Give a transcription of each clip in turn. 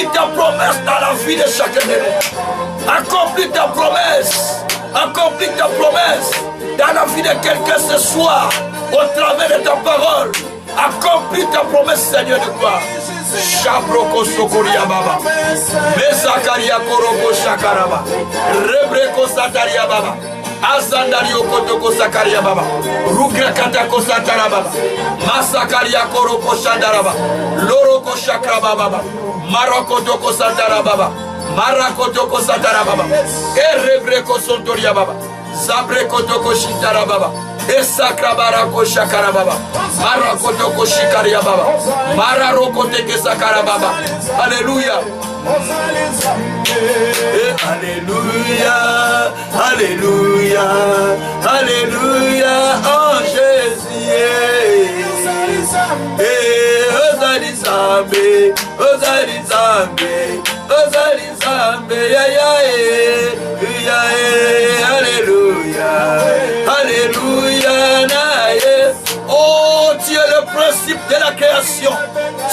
Accomplis ta promesse dans la vie de chacun de nous. Accomplis ta promesse. Accomplis ta promesse dans la vie de quelqu'un ce soir, au travers de ta parole. Accomplis ta promesse, Seigneur de gloire. Shabroko Sokoria Baba, Mesakaria Koroko Shakaraba, Rebreko Sataria Baba, Azandario Kotoko Sakaria Baba, Rugrakatako Satara Baba, Masakaria Koroko Shandaraba, Loroko Shakraba Baba, Maroko Toko Satara Baba, Marakotoko Satara Baba, Erebreko Sontoria Baba, Zabreko Toko Shintara Baba, Esakrabarako Shakara Baba, Marakotoko Shikaria Baba, Mararokoteke Sakara Baba. Alléluia. Alléluia, Alléluia, Alléluia, oh Jésus. Ozali Zambe, Ozali Zambe, Ozali Zambe, Alléluia, Alléluia, nae. Oh, tu es le principe de la création,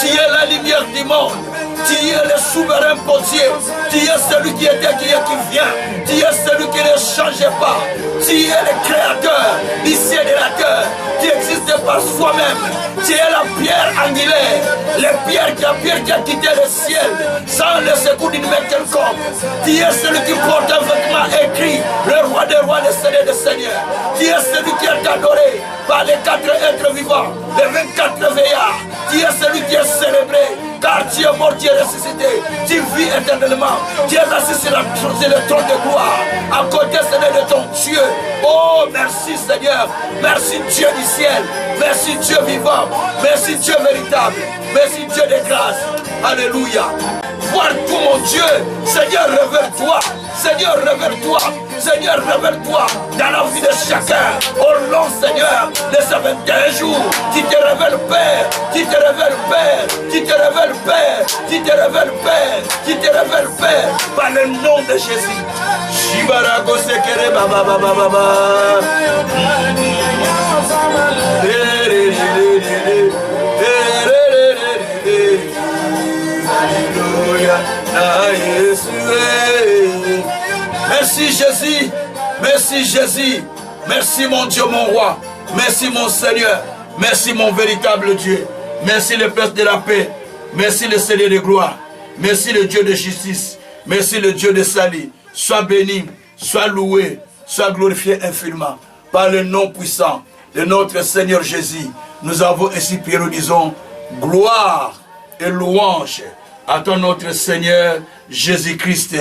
tu es la lumière du monde. Tu es le souverain potier. Tu es celui qui était, qui est, qui vient. Tu es celui qui ne change pas. Tu es le créateur du ciel et de la terre. Tu existes par soi-même. Tu es la pierre angulaire. La pierre qui a quitté le ciel sans le secours d'une main quelconque. Tu es celui qui porte un vêtement écrit le roi des rois, le seigneur des seigneurs. Tu es celui qui est adoré par les 4 êtres vivants, les 24 veillards. Tu es celui qui est célébré. Car tu es mort, tu es ressuscité, tu vis éternellement, tu es assis sur le trône de gloire, à côté Seigneur de ton Dieu. Oh merci Seigneur, merci Dieu du ciel, merci Dieu vivant, merci Dieu véritable, merci Dieu de grâce. Alléluia. Voir tout mon Dieu, Seigneur révèle-toi, Seigneur révèle-toi, Seigneur révèle-toi dans la vie de chacun. Au long Seigneur de ces 21 jours, qui te révèle Père, qui te révèle Père, qui te révèle Père, qui te révèle Père, qui te révèle Père, par le nom de Jésus. Shibarago sekere baba baba baba. Merci Jésus, merci Jésus, merci mon Dieu, mon roi, merci mon Seigneur, merci mon véritable Dieu, merci le Prince de la paix, merci le Seigneur de gloire, merci le Dieu de justice, merci le Dieu de salut. Sois béni, sois loué, sois glorifié infiniment par le nom puissant de notre Seigneur Jésus. Nous avons ainsi prié, nous disons gloire et louange à ton notre Seigneur Jésus-Christ.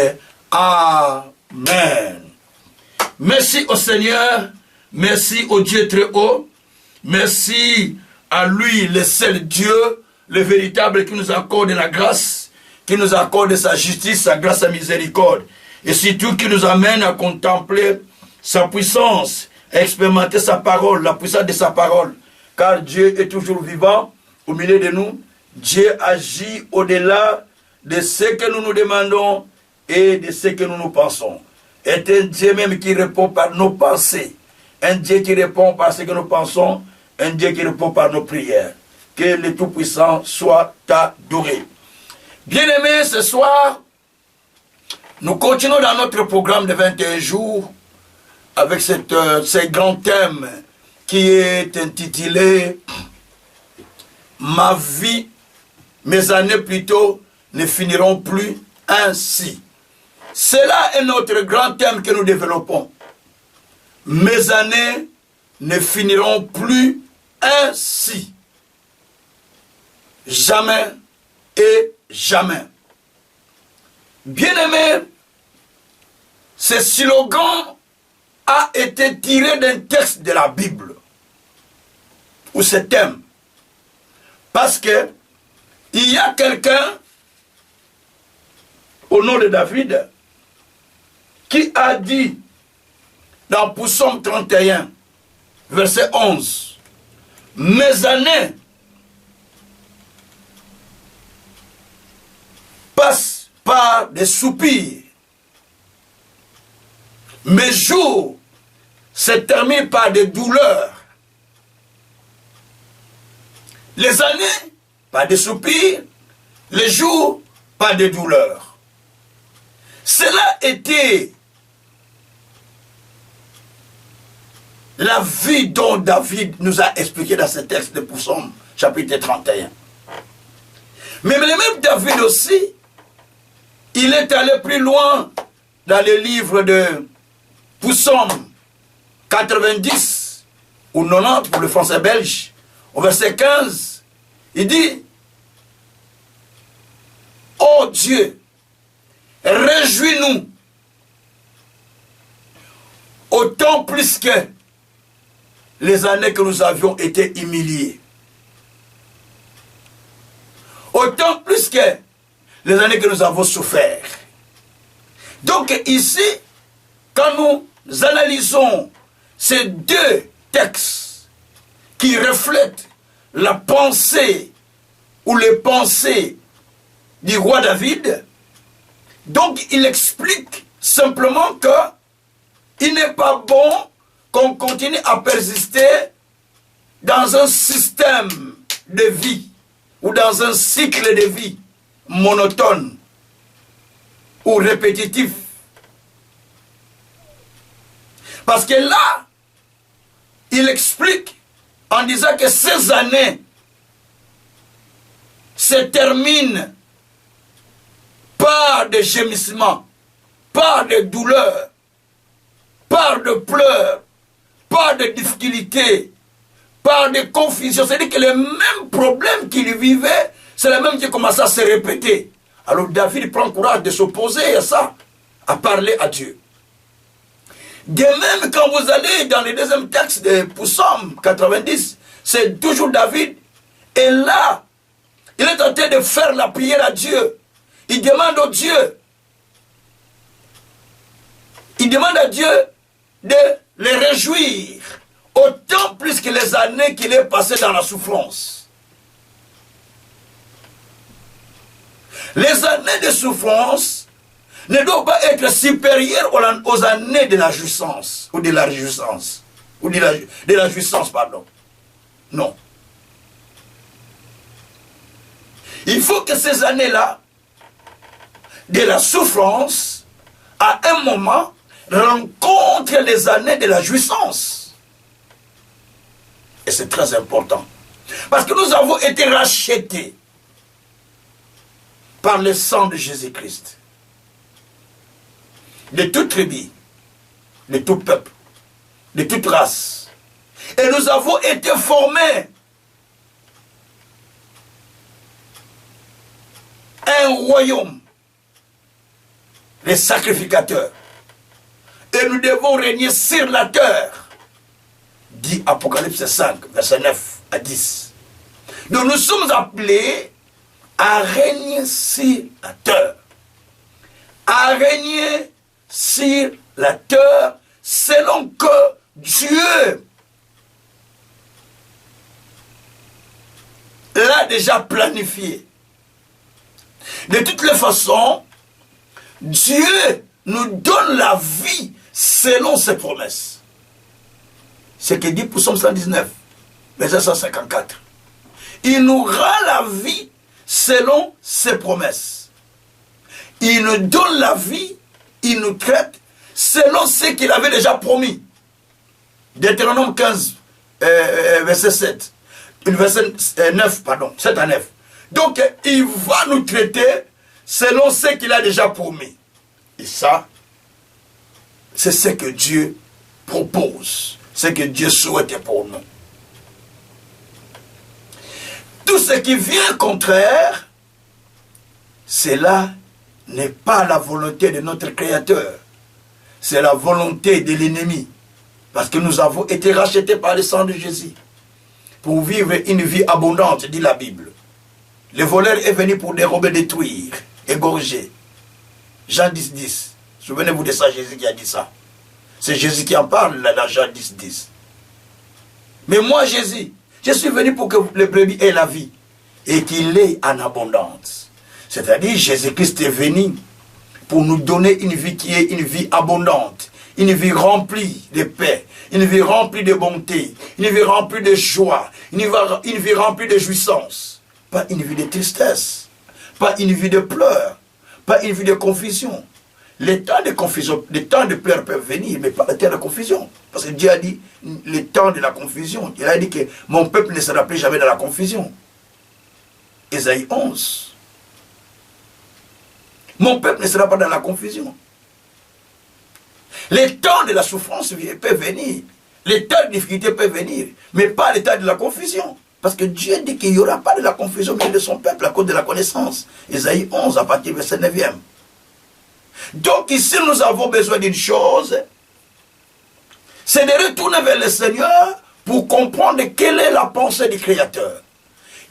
Amen. Merci au Seigneur, merci au Dieu très haut, merci à lui, le seul Dieu, le véritable, qui nous accorde la grâce, qui nous accorde sa justice, sa grâce, sa miséricorde, et surtout qui nous amène à contempler sa puissance, à expérimenter sa parole, la puissance de sa parole, car Dieu est toujours vivant au milieu de nous. Dieu agit au-delà de ce que nous nous demandons et de ce que nous nous pensons. Est un Dieu même qui répond par nos pensées. Un Dieu qui répond par ce que nous pensons. Un Dieu qui répond par nos prières. Que le Tout-Puissant soit adoré. Bien-aimés, ce soir, nous continuons dans notre programme de 21 jours avec ce grand thème qui est intitulé « Ma vie, mes années plutôt, ne finiront plus ainsi ». Cela est notre grand thème que nous développons. Mes années ne finiront plus ainsi. Jamais et jamais. Bien-aimé, ce slogan a été tiré d'un texte de la Bible, ou ce thème. Parce que il y a quelqu'un au nom de David qui a dit dans Psaume 31, verset 11, « Mes années passent par des soupirs, mes jours se terminent par des douleurs. Les années par des soupirs, les jours pas de douleur. Cela était la vie dont David nous a expliqué dans ce texte de Psaume, chapitre 31. Mais le même David aussi, il est allé plus loin dans le livre de Psaume 90 ou 90 pour le français belge, au verset 15, il dit: ô Dieu, réjouis-nous autant plus que les années que nous avions été humiliés. Autant plus que les années que nous avons souffert. Donc ici, quand nous analysons ces deux textes qui reflètent la pensée ou les pensées du roi David, donc il explique simplement que il n'est pas bon qu'on continue à persister dans un système de vie ou dans un cycle de vie monotone ou répétitif. Parce que là, il explique en disant que ces années se terminent par des gémissements, par des douleurs, par de pleurs, par de difficultés, par de confusions. C'est-à-dire que les mêmes problèmes qu'il vivait, c'est les mêmes qui commencent à se répéter. Alors David prend courage de s'opposer à ça, à parler à Dieu. De même, quand vous allez dans le deuxième texte de Psaume 90, c'est toujours David. Et là, il est en train de faire la prière à Dieu. Il demande au Dieu. Il demande à Dieu de les réjouir. Autant plus que les années qu'il est passé dans la souffrance. Les années de souffrance ne doivent pas être supérieures aux années de la jouissance, ou de la réjouissance, ou de la jouissance, pardon. Non. Il faut que ces années-là, de la souffrance, à un moment, rencontrent les années de la jouissance. Et c'est très important. Parce que nous avons été rachetés par le sang de Jésus-Christ. De toute tribu, de tout peuple, de toute race. Et nous avons été formés un royaume, les sacrificateurs. Et nous devons régner sur la terre, dit Apocalypse 5, verset 9 à 10. Donc nous sommes appelés à régner sur la terre. À régner sur la terre selon que Dieu l'a déjà planifié. De toutes les façons, Dieu nous donne la vie selon ses promesses. Ce que dit Psaume 119, verset 154. Il nous rend la vie selon ses promesses. Il nous donne la vie, il nous traite selon ce qu'il avait déjà promis. Deutéronome 15, verset 7. Verset 9, pardon, 7 à 9. Donc, il va nous traiter selon ce qu'il a déjà promis. Et ça, c'est ce que Dieu propose, ce que Dieu souhaite pour nous. Tout ce qui vient contraire, cela n'est pas la volonté de notre Créateur. C'est la volonté de l'ennemi. Parce que nous avons été rachetés par le sang de Jésus. Pour vivre une vie abondante, dit la Bible. Le voleur est venu pour dérober, détruire, égorger. Jean 10, 10. Souvenez-vous de ça, Jésus qui a dit ça. C'est Jésus qui en parle dans Jean 10, 10. Mais moi, Jésus, je suis venu pour que les brebis aient la vie et qu'il l'ait en abondance. C'est-à-dire, Jésus-Christ est venu pour nous donner une vie qui est une vie abondante, une vie remplie de paix, une vie remplie de bonté, une vie remplie de joie, une vie remplie de jouissance. Pas une vie de tristesse, pas une vie de pleurs, pas une vie de confusion. Les temps de confusion, les temps de pleurs peuvent venir, mais pas les temps de confusion. Parce que Dieu a dit, les temps de la confusion. Il a dit que mon peuple ne sera plus jamais dans la confusion. Ésaïe 11. Mon peuple ne sera pas dans la confusion. Les temps de la souffrance peuvent venir. Les temps de difficulté peuvent venir, mais pas les temps de la confusion. Parce que Dieu dit qu'il n'y aura pas de la confusion mais de son peuple à cause de la connaissance. Ésaïe 11 à partir du verset 9e. Donc ici nous avons besoin d'une chose, c'est de retourner vers le Seigneur pour comprendre quelle est la pensée du Créateur.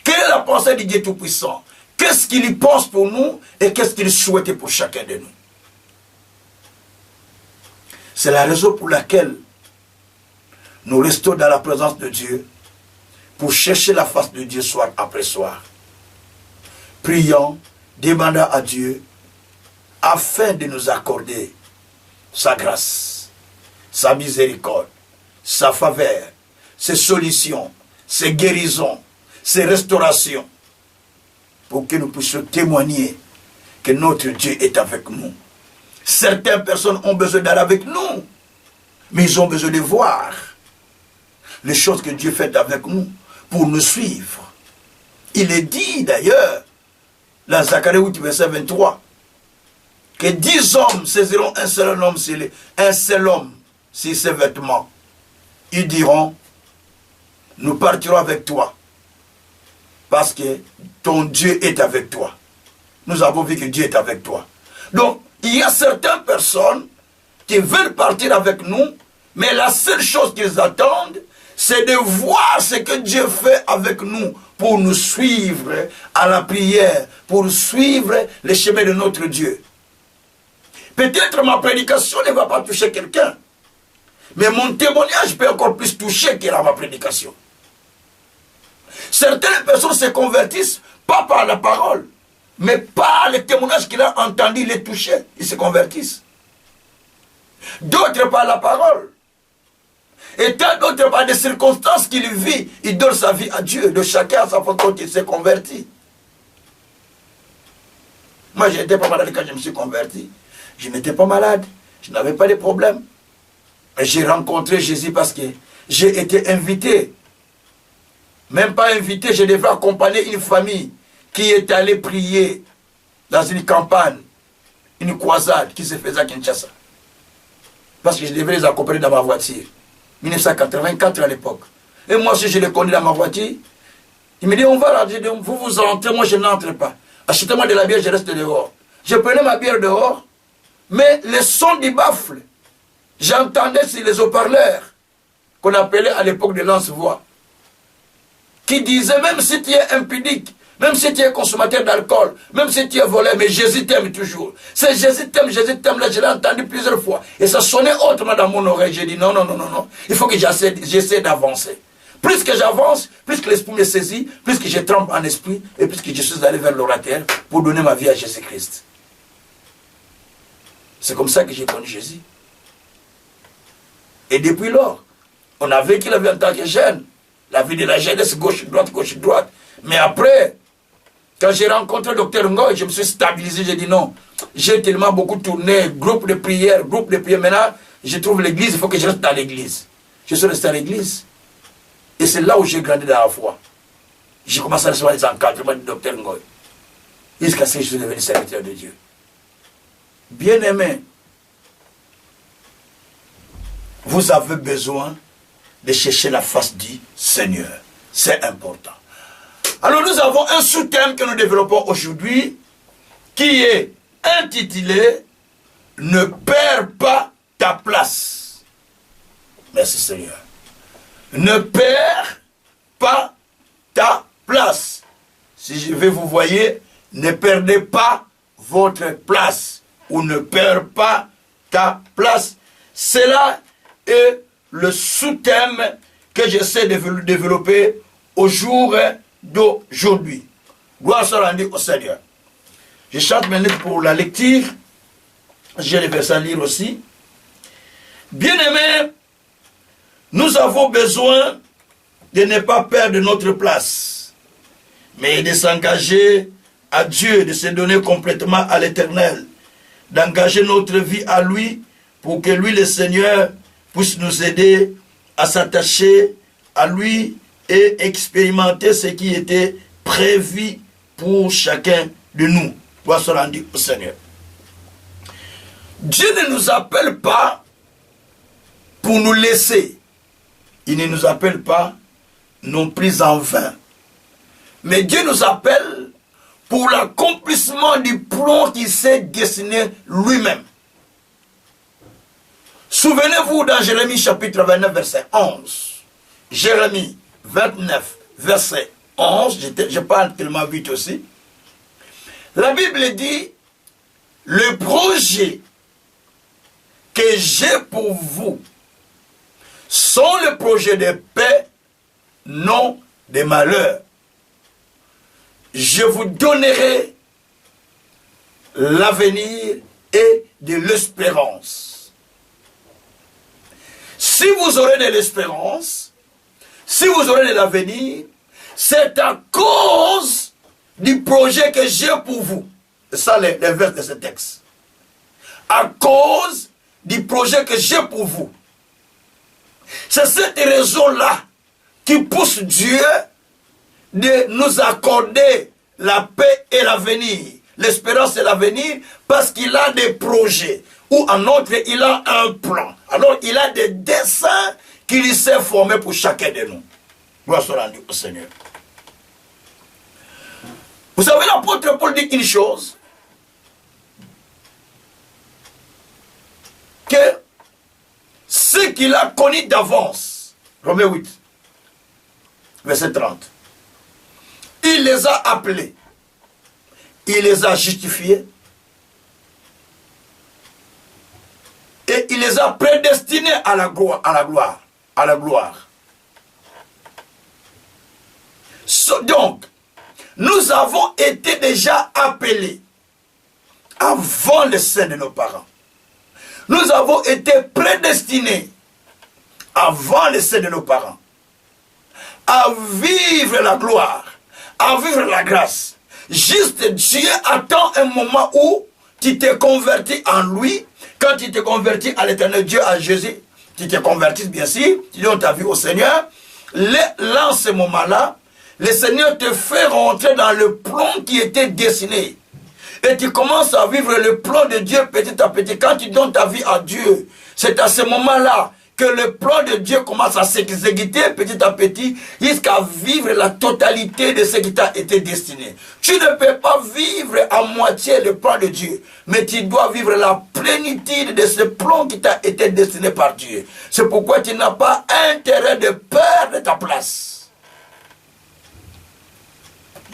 Quelle est la pensée du Dieu Tout-Puissant. Qu'est-ce qu'il pense pour nous et qu'est-ce qu'il souhaite pour chacun de nous. C'est la raison pour laquelle nous restons dans la présence de Dieu pour chercher la face de Dieu soir après soir. Prions, demandant à Dieu afin de nous accorder sa grâce, sa miséricorde, sa faveur, ses solutions, ses guérisons, ses restaurations, pour que nous puissions témoigner que notre Dieu est avec nous. Certaines personnes ont besoin d'aller avec nous, mais ils ont besoin de voir les choses que Dieu fait avec nous pour nous suivre. Il est dit d'ailleurs, dans Zacharie 8, verset 23, que 10 hommes saisiront un seul homme sur ses vêtements. Ils diront, nous partirons avec toi, parce que ton Dieu est avec toi. Nous avons vu que Dieu est avec toi. Donc, il y a certaines personnes qui veulent partir avec nous, mais la seule chose qu'ils attendent, c'est de voir ce que Dieu fait avec nous pour nous suivre à la prière, pour suivre les chemins de notre Dieu. Peut-être ma prédication ne va pas toucher quelqu'un, mais mon témoignage peut encore plus toucher que ma prédication. Certaines personnes se convertissent, pas par la parole, mais par les témoignages qu'il a entendus, les toucher, ils se convertissent. D'autres par la parole. Et tant d'autres par des circonstances qu'il vit, il donne sa vie à Dieu, de chacun à sa façon dont il s'est converti. Moi, je n'étais pas malade quand je me suis converti. Je n'étais pas malade, je n'avais pas de problème. Mais j'ai rencontré Jésus parce que j'ai été invité. Même pas invité, je devais accompagner une famille qui est allée prier dans une campagne, une croisade qui se faisait à Kinshasa. Parce que je devais les accompagner dans ma voiture. 1984 à l'époque. Et moi aussi je les connais dans ma voiture. Il me dit, on va là, je dis, vous entrez, moi je n'entre pas. Achetez-moi de la bière, je reste dehors. Je prenais ma bière dehors, mais le son du baffle, j'entendais sur les haut-parleurs, qu'on appelait à l'époque de lance-voix, qui disait, même si tu es impudique, même si tu es consommateur d'alcool, même si tu es voleur, mais Jésus t'aime toujours. C'est Jésus t'aime, là, je l'ai entendu plusieurs fois. Et ça sonnait autrement dans mon oreille. J'ai dit non, non, non, non, non. Il faut que j'essaie d'avancer. Plus que j'avance, plus que l'esprit me saisit, plus que je tremble en esprit, et plus que je suis allé vers l'orateur pour donner ma vie à Jésus-Christ. C'est comme ça que j'ai connu Jésus. Et depuis lors, on a vécu la vie en tant que jeune. La vie de la jeunesse, gauche-droite, gauche-droite. Mais après, quand j'ai rencontré le docteur Ngoy, je me suis stabilisé, j'ai dit non. J'ai tellement beaucoup tourné, groupe de prière. Maintenant, je trouve l'église, il faut que je reste dans l'église. Je suis resté à l'église. Et c'est là où j'ai grandi dans la foi. J'ai commencé à recevoir les encadrements du docteur Ngoy. Jusqu'à ce que je suis devenu serviteur de Dieu. Bien-aimé, vous avez besoin de chercher la face du Seigneur. C'est important. Alors nous avons un sous-thème que nous développons aujourd'hui qui est intitulé « Ne perds pas ta place ». Merci Seigneur. Ne perds pas ta place. Si je vais vous voyez, ne perdez pas votre place ou ne perds pas ta place. Cela est le sous-thème que j'essaie de développer au jour d'aujourd'hui. Gloire soit rendue au Seigneur. Je chante maintenant pour la lecture. J'ai les versets à lire aussi. Bien-aimés, nous avons besoin de ne pas perdre notre place, mais de s'engager à Dieu de se donner complètement à l'Éternel, d'engager notre vie à lui pour que lui, le Seigneur, puisse nous aider à s'attacher à lui et expérimenter ce qui était prévu pour chacun de nous. Gloire soit rendue au Seigneur. Dieu ne nous appelle pas pour nous laisser. Il ne nous appelle pas non plus en vain. Mais Dieu nous appelle pour l'accomplissement du plan qui s'est destiné lui-même. Souvenez-vous dans Jérémie chapitre 29, verset 11. Jérémie 29, verset 11. Je parle tellement vite aussi. La Bible dit, le projet que j'ai pour vous sont le projet de paix, non de malheur. Je vous donnerai l'avenir et de l'espérance. Si vous aurez de l'espérance, si vous aurez de l'avenir, c'est à cause du projet que j'ai pour vous. C'est ça les vers de ce texte. À cause du projet que j'ai pour vous. C'est cette raison-là qui pousse Dieu de nous accorder la paix et l'avenir, l'espérance et l'avenir, parce qu'il a des projets, ou en autre, il a un plan. Alors, il a des dessins qu'il s'est formés pour chacun de nous. Gloire soit rendue au Seigneur. Vous savez, l'apôtre Paul dit une chose, que ce qu'il a connu d'avance, Romains 8, verset 30, il les a appelés, il les a justifiés, et il les a prédestinés à la gloire. Donc, nous avons été déjà appelés avant le sein de nos parents. Nous avons été prédestinés avant le sein de nos parents à vivre la gloire, à vivre la grâce. Juste Dieu attend un moment où tu t'es converti en lui. Quand tu t'es converti à l'éternel Dieu, à Jésus, tu t'es converti bien sûr, tu donnes ta vie au Seigneur. Là, en ce moment-là, le Seigneur te fait rentrer dans le plan qui était destiné. Et tu commences à vivre le plan de Dieu petit à petit. Quand tu donnes ta vie à Dieu, c'est à ce moment-là que le plan de Dieu commence à s'exécuter petit à petit jusqu'à vivre la totalité de ce qui t'a été destiné. Tu ne peux pas vivre à moitié le plan de Dieu, mais tu dois vivre la plénitude de ce plan qui t'a été destiné par Dieu. C'est pourquoi tu n'as pas intérêt de perdre ta place.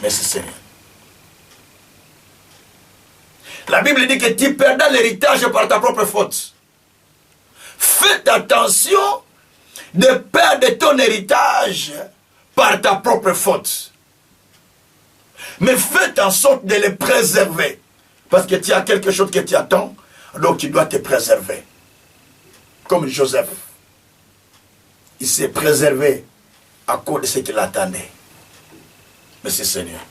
Merci Seigneur. La Bible dit que tu perdras l'héritage par ta propre faute. Faites attention de perdre ton héritage par ta propre faute. Mais faites en sorte de le préserver. Parce que tu as quelque chose que tu attends, donc tu dois te préserver. Comme Joseph. Il s'est préservé à cause de ce qu'il attendait. Merci Seigneur.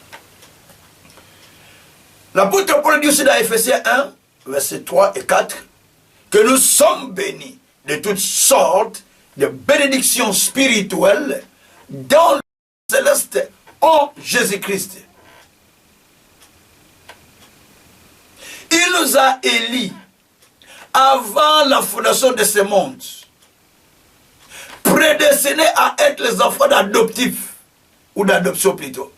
L'apôtre Paul dit aussi dans Ephésiens 1, versets 3 et 4, que nous sommes bénis de toutes sortes de bénédictions spirituelles dans le céleste en Jésus-Christ. Il nous a élis avant la fondation de ce monde, prédestinés à être les enfants d'adoptifs, ou d'adoption plutôt.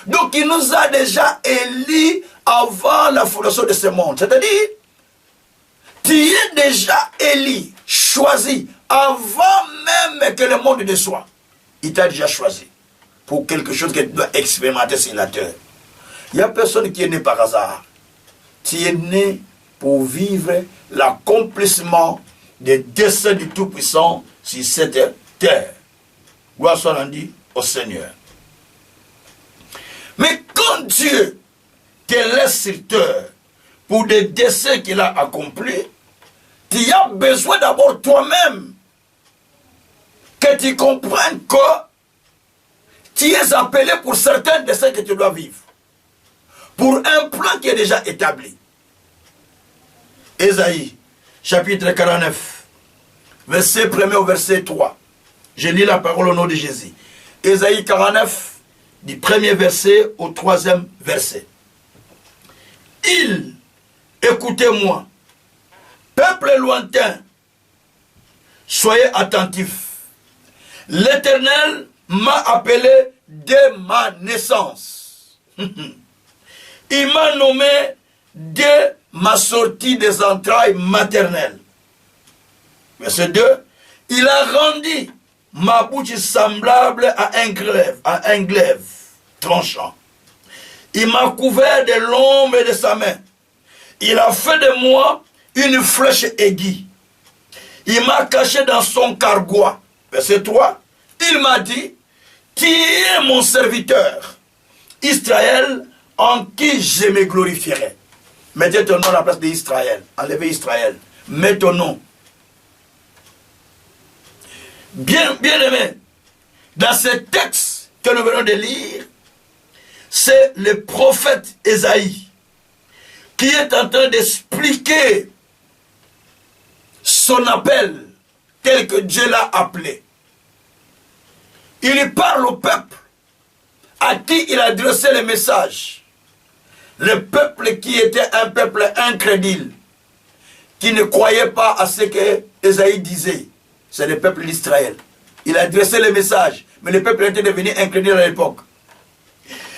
Donc il nous a déjà élis avant la fondation de ce monde. C'est-à-dire, tu es déjà élu, choisi, avant même que le monde ne soit. Il t'a déjà choisi pour quelque chose que tu dois expérimenter sur la terre. Il n'y a personne qui est né par hasard. Tu es né pour vivre l'accomplissement des desseins du Tout-Puissant sur cette terre. Gloire soit rendue au Seigneur. Mais quand Dieu te laisse sur terre pour des desseins qu'il a accomplis, tu as besoin d'abord toi-même que tu comprennes que tu es appelé pour certains desseins que tu dois vivre. pour un plan qui est déjà établi. Ésaïe, chapitre 49, verset 1er au verset 3. Je lis la parole au nom de Jésus. Ésaïe 49, du 1er verset au 3e verset. Écoutez-moi, peuple lointain, soyez attentifs. L'Éternel m'a appelé dès ma naissance. Il m'a nommé dès ma sortie des entrailles maternelles. Verset 2. Il a rendu ma bouche semblable à un glaive tranchant. Il m'a couvert de l'ombre de sa main. Il a fait de moi une flèche aiguë. Il m'a caché dans son cargois. Verset 3. Il m'a dit, tu es mon serviteur, Israël, en qui je me glorifierai. Mettez ton nom à la place d'Israël. Enlevez Israël. Mets ton nom. Bien aimé, dans ce texte que nous venons de lire, c'est le prophète Ésaïe qui est en train d'expliquer son appel tel que Dieu l'a appelé. Il parle au peuple à qui il a adressé le message. Le peuple qui était un peuple incrédule, qui ne croyait pas à ce que Ésaïe disait. C'est le peuple d'Israël. Il a adressé le message, mais le peuple était devenu incrédule à l'époque.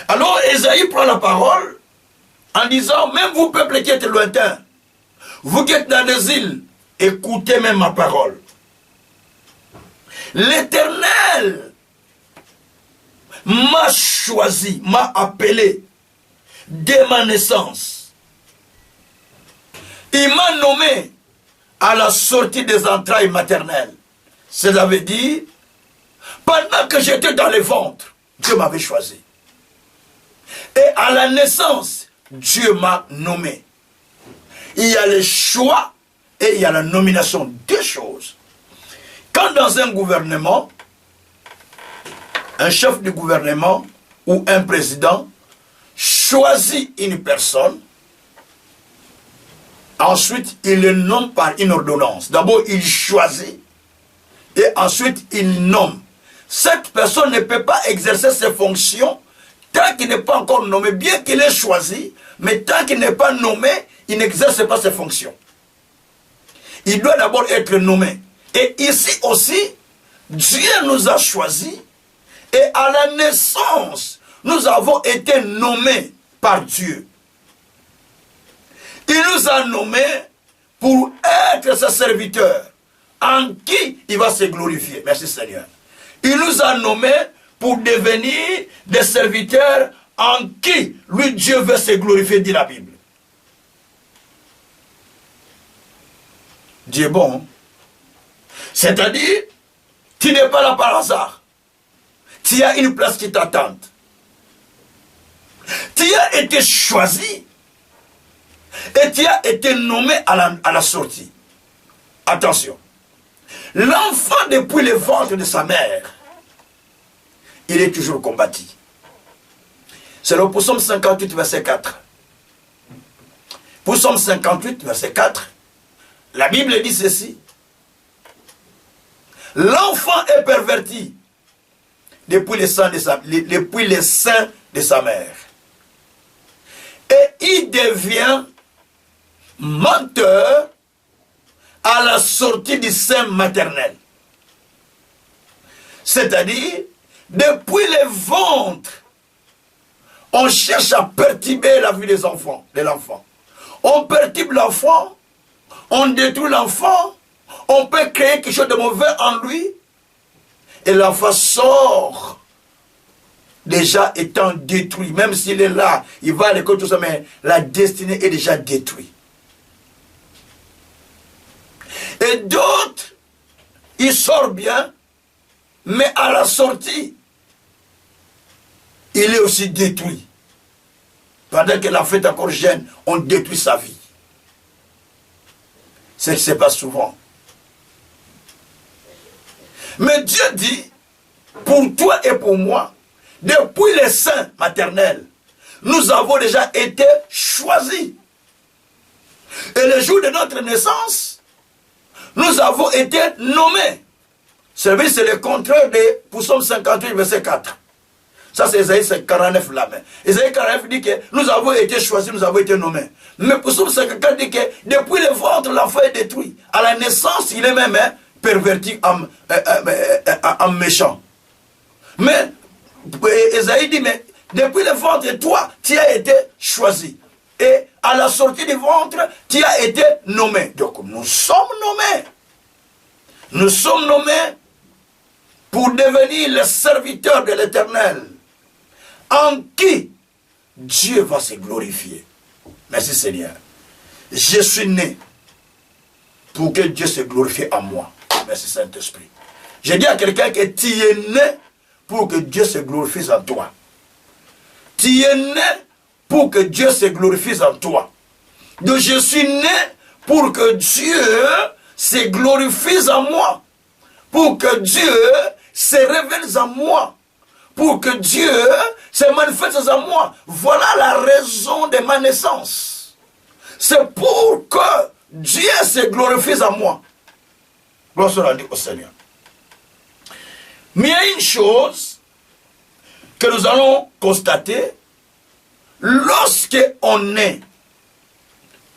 Alors Ésaïe prend la parole en disant, même vous peuple qui êtes lointain, vous qui êtes dans les îles, écoutez même ma parole. L'Éternel m'a choisi, m'a appelé dès ma naissance. Il m'a nommé à la sortie des entrailles maternelles. Cela veut dire, pendant que j'étais dans le ventre, Dieu m'avait choisi. Et à la naissance, Dieu m'a nommé. Il y a le choix et il y a la nomination. Deux choses. Quand dans un gouvernement, un chef de gouvernement ou un président choisit une personne, ensuite il le nomme par une ordonnance. D'abord il choisit et ensuite il nomme. Cette personne ne peut pas exercer ses fonctions tant qu'il n'est pas encore nommé, bien qu'il ait choisi, mais tant qu'il n'est pas nommé, il n'exerce pas ses fonctions. Il doit d'abord être nommé. Et ici aussi, Dieu nous a choisis et à la naissance, nous avons été nommés par Dieu. Il nous a nommés pour être ses serviteurs, en qui il va se glorifier. Merci Seigneur. Il nous a nommés pour devenir des serviteurs en qui lui Dieu veut se glorifier, dit la Bible. Dieu est bon. Hein? C'est-à-dire, tu n'es pas là par hasard. Tu as une place qui t'attend. Tu as été choisi et tu as été nommé à la sortie. Attention. L'enfant depuis le ventre de sa mère, il est toujours combattu. C'est le psaume 58, verset 4. Psaume 58, verset 4. La Bible dit ceci. L'enfant est perverti depuis les seins de sa mère. Et il devient menteur à la sortie du sein maternel. C'est-à-dire, depuis le ventre, on cherche à perturber la vie des enfants, de l'enfant. On perturbe l'enfant, on détruit l'enfant, on peut créer quelque chose de mauvais en lui, et l'enfant sort déjà étant détruit. Même s'il est là, il va à l'école, tout ça, mais la destinée est déjà détruite. Et d'autres, ils sortent bien, mais à la sortie, il est aussi détruit. Pendant que l'enfant est encore jeune, on détruit sa vie. C'est ce qui se passe souvent. Mais Dieu dit, pour toi et pour moi, depuis le sein maternel, nous avons déjà été choisis. Et le jour de notre naissance, nous avons été nommés. C'est le contraire de Psaume 58, verset 4. Ça, c'est Isaïe 49 là. Isaïe 49 dit que nous avons été choisis, nous avons été nommés. Mais Psaume 54 dit que depuis le ventre, l'enfant est détruit. À la naissance, il est même perverti en méchant. Mais Isaïe dit, mais depuis le ventre, toi, tu as été choisi. Et à la sortie du ventre, tu as été nommé. Donc nous sommes nommés. Nous sommes nommés pour devenir les serviteurs de l'Éternel, en qui Dieu va se glorifier. Merci Seigneur. Je suis né pour que Dieu se glorifie en moi. Merci Saint-Esprit. Je dis à quelqu'un que tu es né pour que Dieu se glorifie en toi. Tu es né pour que Dieu se glorifie en toi. Donc je suis né pour que Dieu se glorifie en moi. Pour que Dieu se révèle en moi. Pour que Dieu se manifeste en moi. Voilà la raison de ma naissance. C'est pour que Dieu se glorifie en moi. Gloire soit rendue au Seigneur. Mais il y a une chose que nous allons constater. Lorsque on est,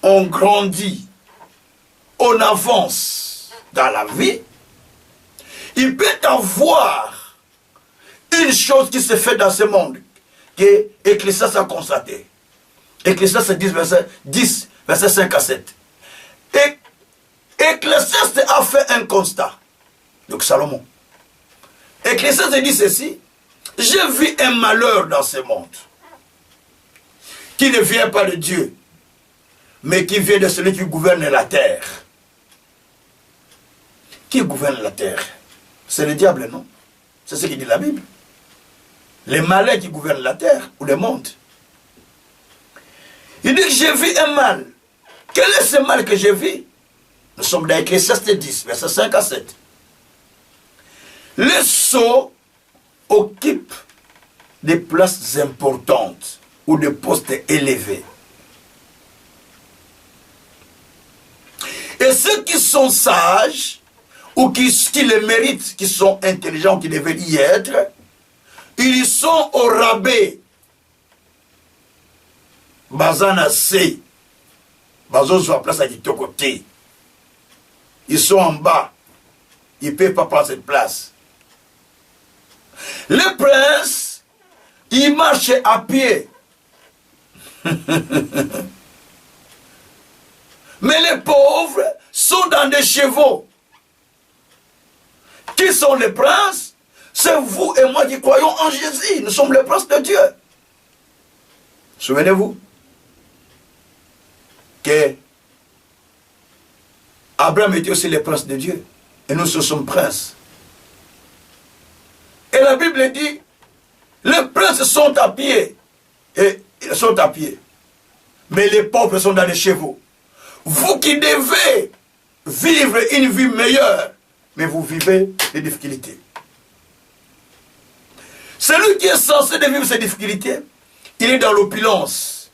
on grandit, on avance dans la vie, il peut y avoir une chose qui se fait dans ce monde, que Ecclésiaste a constaté. Ecclésiaste 10, verset 5 à 7. Et Ecclésiaste a fait un constat. Donc Salomon. Ecclésiaste dit ceci: j'ai vu un malheur dans ce monde, qui ne vient pas de Dieu, mais qui vient de celui qui gouverne la terre. Qui gouverne la terre? C'est le diable, non? C'est ce qui dit la Bible. Les malins qui gouvernent la terre ou le monde. Il dit que j'ai vu un mal. Quel est ce mal que j'ai vu? Nous sommes dans Ecclésiaste 10, verset 5 à 7. Les sots occupent des places importantes ou de postes élevés. Et ceux qui sont sages, ou qui le méritent, qui sont intelligents, qui devaient y être, ils sont au rabais. Bazana C. Bazo sur la place à côté. Ils sont en bas. Ils ne peuvent pas prendre cette place. Les princes, ils marchent à pied. Mais les pauvres sont dans des chevaux. Qui sont les princes? C'est vous et moi qui croyons en Jésus. Nous sommes les princes de Dieu. Souvenez-vous que Abraham était aussi le prince de Dieu. Et nous sommes princes. Et la Bible dit, les princes sont à pied. Et ils sont à pied. Mais les pauvres sont dans les chevaux. Vous qui devez vivre une vie meilleure, mais vous vivez des difficultés. Celui qui est censé de vivre ces difficultés, il est dans l'opulence.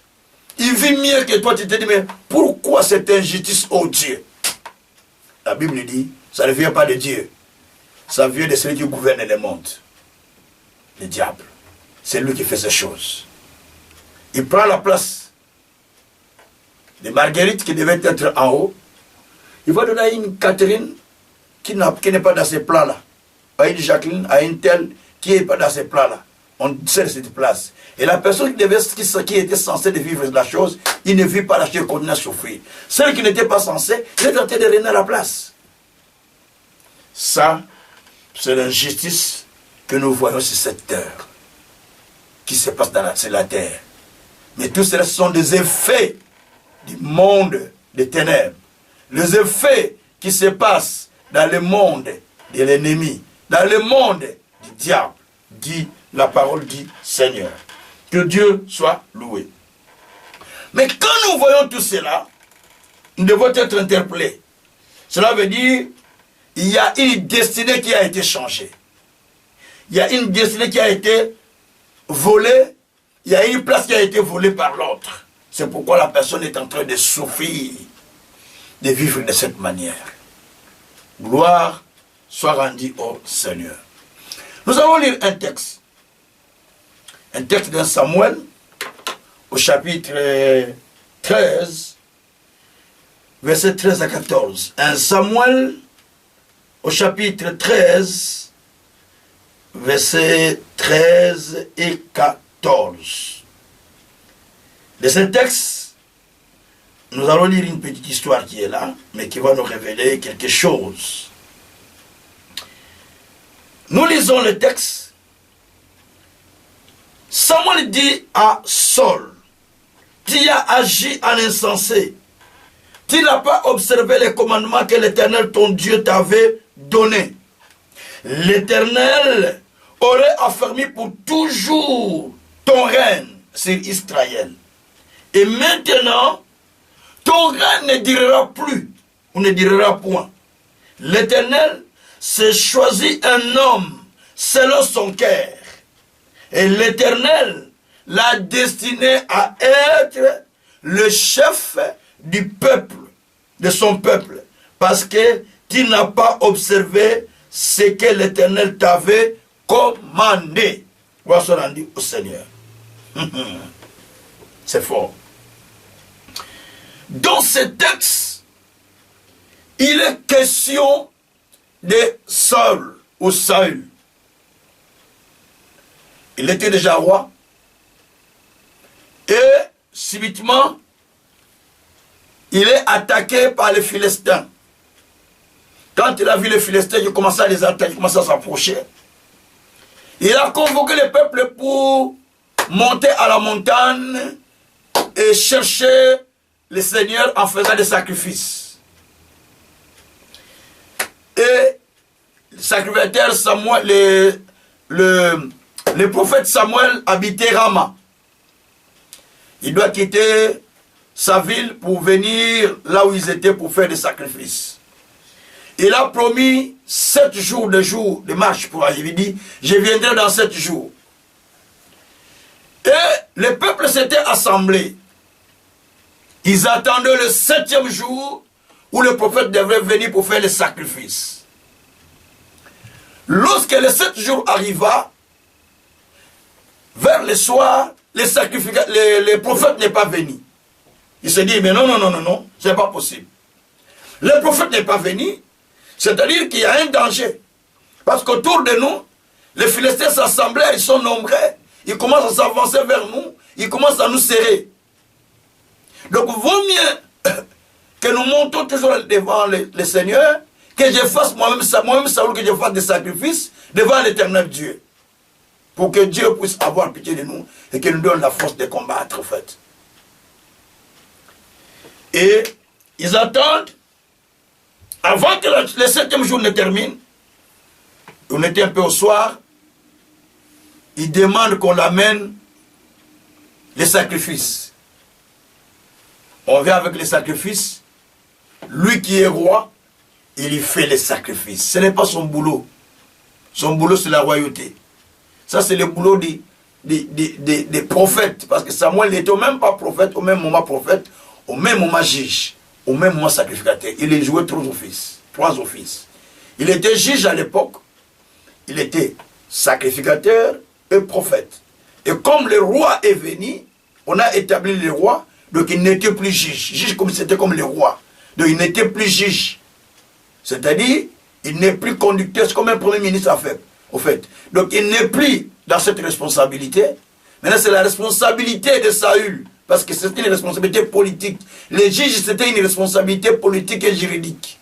Il vit mieux que toi, tu te dis, mais pourquoi cette injustice au Dieu? La Bible dit, ça ne vient pas de Dieu. Ça vient de celui qui gouverne le monde. Le diable. C'est lui qui fait ces choses. Il prend la place de Marguerite qui devait être en haut. Il va donner à une Catherine qui n'est pas dans ces plans-là. À une Jacqueline, à une telle qui n'est pas dans ces plans-là. On sert cette place. Et la personne qui était censée de vivre la chose, il ne vit pas la chose, il continue à souffrir. Celle qui n'était pas censée, il est tenté de régner à la place. Ça, c'est l'injustice que nous voyons sur cette terre, qui se passe sur la terre. Mais tout cela, ce sont des effets du monde des ténèbres. Les effets qui se passent dans le monde de l'ennemi, dans le monde du diable, dit la parole du Seigneur. Que Dieu soit loué. Mais quand nous voyons tout cela, nous devons être interpellés. Cela veut dire il y a une destinée qui a été changée. Il y a une destinée qui a été volée il y a une place qui a été volée par l'autre. C'est pourquoi la personne est en train de souffrir, de vivre de cette manière. Gloire soit rendue au Seigneur. Nous allons lire un texte. Un texte de Samuel, au chapitre 13, versets 13 à 14. Un Samuel, au chapitre 13, versets 13 et 14. De ce texte, nous allons lire une petite histoire qui est là, mais qui va nous révéler quelque chose. Nous lisons le texte. Samuel dit à Saul, tu as agi en insensé. Tu n'as pas observé les commandements que l'Éternel, ton Dieu, t'avait donnés. L'Éternel aurait affermi pour toujours ton règne sur Israël. Et maintenant, ton règne ne durera plus, ou ne durera point. L'Éternel s'est choisi un homme selon son cœur. Et l'Éternel l'a destiné à être le chef du peuple, de son peuple. Parce que tu n'as pas observé ce que l'Éternel t'avait commandé. Voici rendu au Seigneur. C'est fort. Dans ce texte, il est question de Saul ou Saül. Il était déjà roi. Et subitement, il est attaqué par les Philistins. Quand il a vu les Philistins, il commençait à les attaquer, il commençait à s'approcher. Il a convoqué le peuple pour monter à la montagne et chercher le Seigneur en faisant des sacrifices. Et le sacrificateur Samuel, le prophète Samuel habitait Rama. Il doit quitter sa ville pour venir là où ils étaient pour faire des sacrifices. Il a promis 7 jours de marche pour aller. Il dit, je viendrai dans 7 jours. Et le peuple s'était assemblé. Ils attendaient le 7e jour où le prophète devrait venir pour faire les sacrifices. Lorsque le 7 jours arriva, vers le soir, le prophète n'est pas venu. Il se dit, mais non, c'est pas possible. Le prophète n'est pas venu, c'est-à-dire qu'il y a un danger. Parce qu'autour de nous, les Philistins s'assemblaient, ils sont nombreux, ils commencent à s'avancer vers nous, ils commencent à nous serrer. Donc, vaut mieux que nous montons toujours devant le Seigneur, que je fasse moi-même Saoul, que je fasse des sacrifices devant l'Éternel Dieu. Pour que Dieu puisse avoir pitié de nous et qu'il nous donne la force de combattre, en fait. Et ils attendent, avant que le 7e jour ne termine, on était un peu au soir, ils demandent qu'on amène les sacrifices. On vient avec les sacrifices, lui qui est roi, il y fait les sacrifices. Ce n'est pas son boulot. Son boulot, c'est la royauté. Ça, c'est le boulot des prophètes. Parce que Samuel n'était même pas prophète, au même moment prophète, au même moment juge, au même moment sacrificateur. Il a joué 3 offices. Il était juge à l'époque, il était sacrificateur et prophète. Et comme le roi est venu, on a établi le roi, donc il n'était plus juge. Juge comme c'était comme le roi. Donc il n'était plus juge. C'est-à-dire, il n'est plus conducteur, c'est comme un premier ministre au fait. Donc il n'est plus dans cette responsabilité. Maintenant, c'est la responsabilité de Saül. Parce que c'était une responsabilité politique. Les juges, c'était une responsabilité politique et juridique.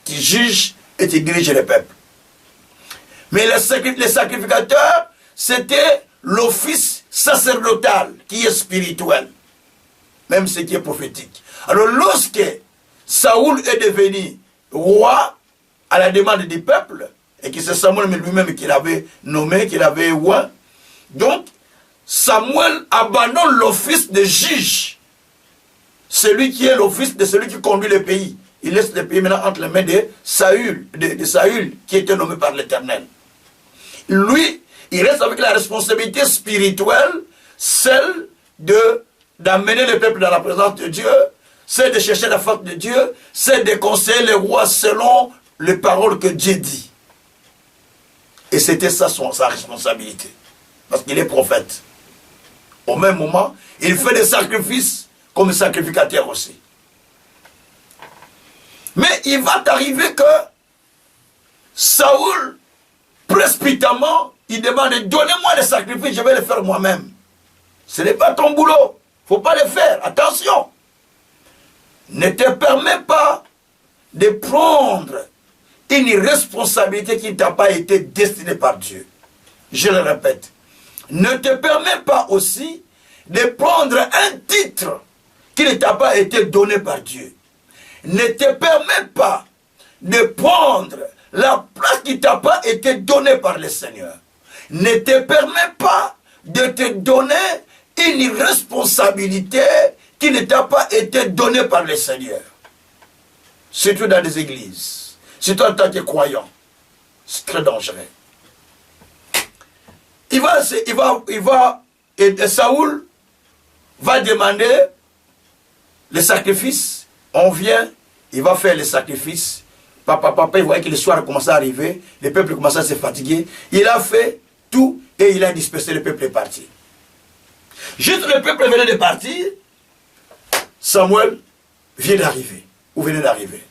Qui juge et qui dirige le peuple. Mais les sacrificateurs, c'était l'office sacerdotal qui est spirituel. Même ce qui est prophétique. Alors lorsque Saoul est devenu roi à la demande du peuple, et que c'est Samuel lui-même qui l'avait nommé, qui l'avait oint, donc Samuel abandonne l'office de juge, celui qui est l'office de celui qui conduit le pays. Il laisse le pays maintenant entre les mains de Saül, qui était nommé par l'Éternel. Lui, il reste avec la responsabilité spirituelle, celle d'amener le peuple dans la présence de Dieu, c'est de chercher la face de Dieu, c'est de conseiller les rois selon les paroles que Dieu dit. Et c'était ça sa responsabilité. Parce qu'il est prophète. Au même moment, il fait des sacrifices comme sacrificateur aussi. Mais il va arriver que Saoul, précipitamment, il demande, donnez-moi les sacrifices, je vais les faire moi-même. Ce n'est pas ton boulot. Il ne faut pas le faire. Attention. Ne te permets pas de prendre une responsabilité qui ne t'a pas été destinée par Dieu. Je le répète. Ne te permets pas aussi de prendre un titre qui ne t'a pas été donné par Dieu. Ne te permets pas de prendre la place qui ne t'a pas été donnée par le Seigneur. Ne te permets pas de te donner une responsabilité qui ne t'a pas été donnée par le Seigneur. Surtout dans les églises. Surtout en tant que croyant. C'est très dangereux. Et Saoul va demander le sacrifice. On vient, il va faire le sacrifice. Papa, il voyait que le soir commençait à arriver. Le peuple commençait à se fatiguer. Il a fait tout et il a dispersé. Le peuple est parti. Juste le peuple venait de partir. Samuel vient d'arriver. Ou venait d'arriver.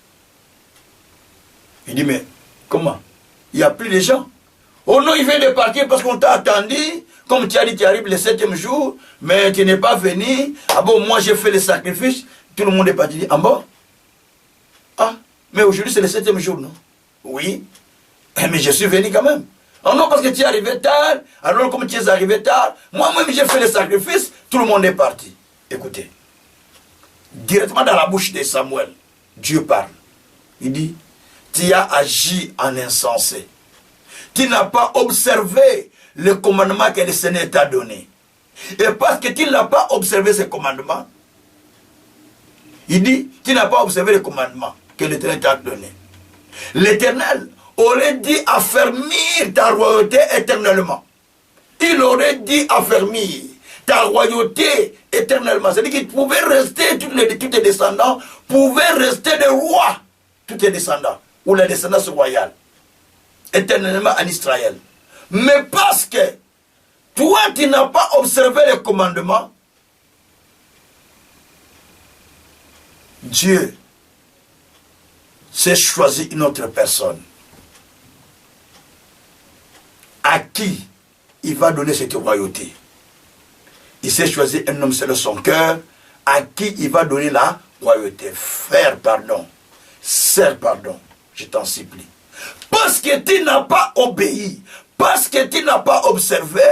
Il dit, mais comment? Il n'y a plus de gens. Oh non, il vient de partir parce qu'on t'a attendu. Comme tu as dit, tu arrives le 7e jour, mais tu n'es pas venu. Ah bon, moi j'ai fait le sacrifice. Tout le monde est parti. Ah bon? Ah, mais aujourd'hui c'est le 7e jour, non? Oui. Mais je suis venu quand même. Oh non, parce que tu es arrivé tard. Alors comme tu es arrivé tard, moi-même j'ai fait le sacrifice. Tout le monde est parti. Écoutez. Directement dans la bouche de Samuel, Dieu parle. Il dit, tu as agi en insensé. Tu n'as pas observé le commandement que le Seigneur t'a donné. Et parce que tu n'as pas observé ce commandement, il dit, tu n'as pas observé le commandement que l'Éternel t'a donné. L'Éternel aurait dit affermir ta royauté éternellement. Il aurait dit affermir ta royauté éternellement. C'est-à-dire qu'il pouvait rester, tous tes descendants pouvaient rester des rois, tous tes descendants, ou la descendance royale, éternellement en Israël. Mais parce que toi, tu n'as pas observé les commandements, Dieu s'est choisi une autre personne à qui il va donner cette royauté. Il s'est choisi un homme selon son cœur à qui il va donner la royauté. Frère, pardon. Sœur, pardon. Je t'en supplie. Parce que tu n'as pas obéi, parce que tu n'as pas observé,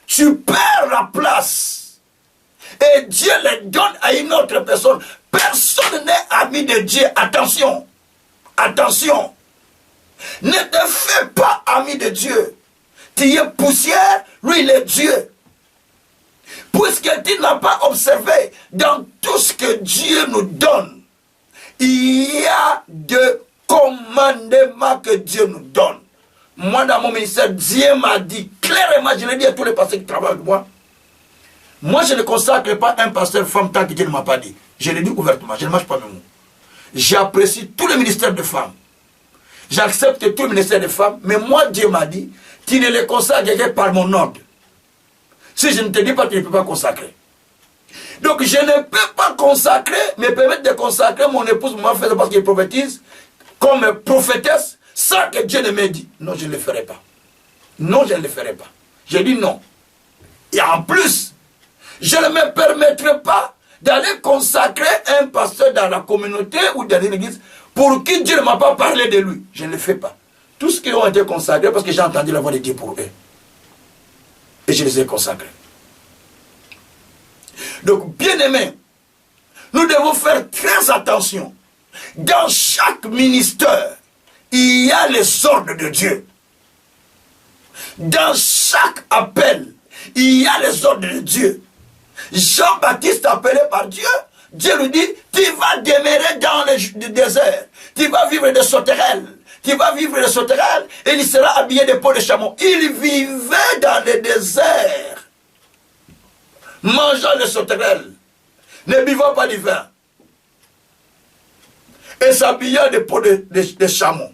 tu perds la place. Et Dieu le donne à une autre personne. Personne n'est ami de Dieu. Attention. Attention. Ne te fais pas ami de Dieu. Tu es poussière, lui il est Dieu. Puisque tu n'as pas observé dans tout ce que Dieu nous donne, il y a des commandements que Dieu nous donne. Moi, dans mon ministère, Dieu m'a dit clairement, je l'ai dit à tous les pasteurs qui travaillent avec moi, moi, je ne consacre pas un pasteur femme tant que Dieu ne m'a pas dit. Je l'ai dit ouvertement, je ne marche pas mes mots. J'apprécie tous les ministères de femmes. J'accepte tous les ministères de femmes, mais moi, Dieu m'a dit, tu ne les consacres que par mon ordre. Si je ne te dis pas, tu ne peux pas consacrer. Donc, je ne peux pas consacrer, me permettre de consacrer mon épouse, moi, parce qu'il prophétise, comme prophétesse, sans que Dieu ne m'ait dit. Non, je ne le ferai pas. Non, je ne le ferai pas. J'ai dit non. Et en plus, je ne me permettrai pas d'aller consacrer un pasteur dans la communauté ou dans une église pour qui Dieu ne m'a pas parlé de lui. Je ne le fais pas. Tous ceux qui ont été consacrés, parce que j'ai entendu la voix de Dieu pour eux. Et je les ai consacrés. Donc, bien-aimés, nous devons faire très attention. Dans chaque ministère, il y a les ordres de Dieu. Dans chaque appel, il y a les ordres de Dieu. Jean-Baptiste appelé par Dieu, Dieu lui dit, tu vas demeurer dans le désert, tu vas vivre des sauterelles, tu vas vivre des sauterelles, et il sera habillé de peau de chameau. Il vivait dans le désert mangeant les sauterelles, ne buvant pas du vin, et s'habillant de peaux de chameau.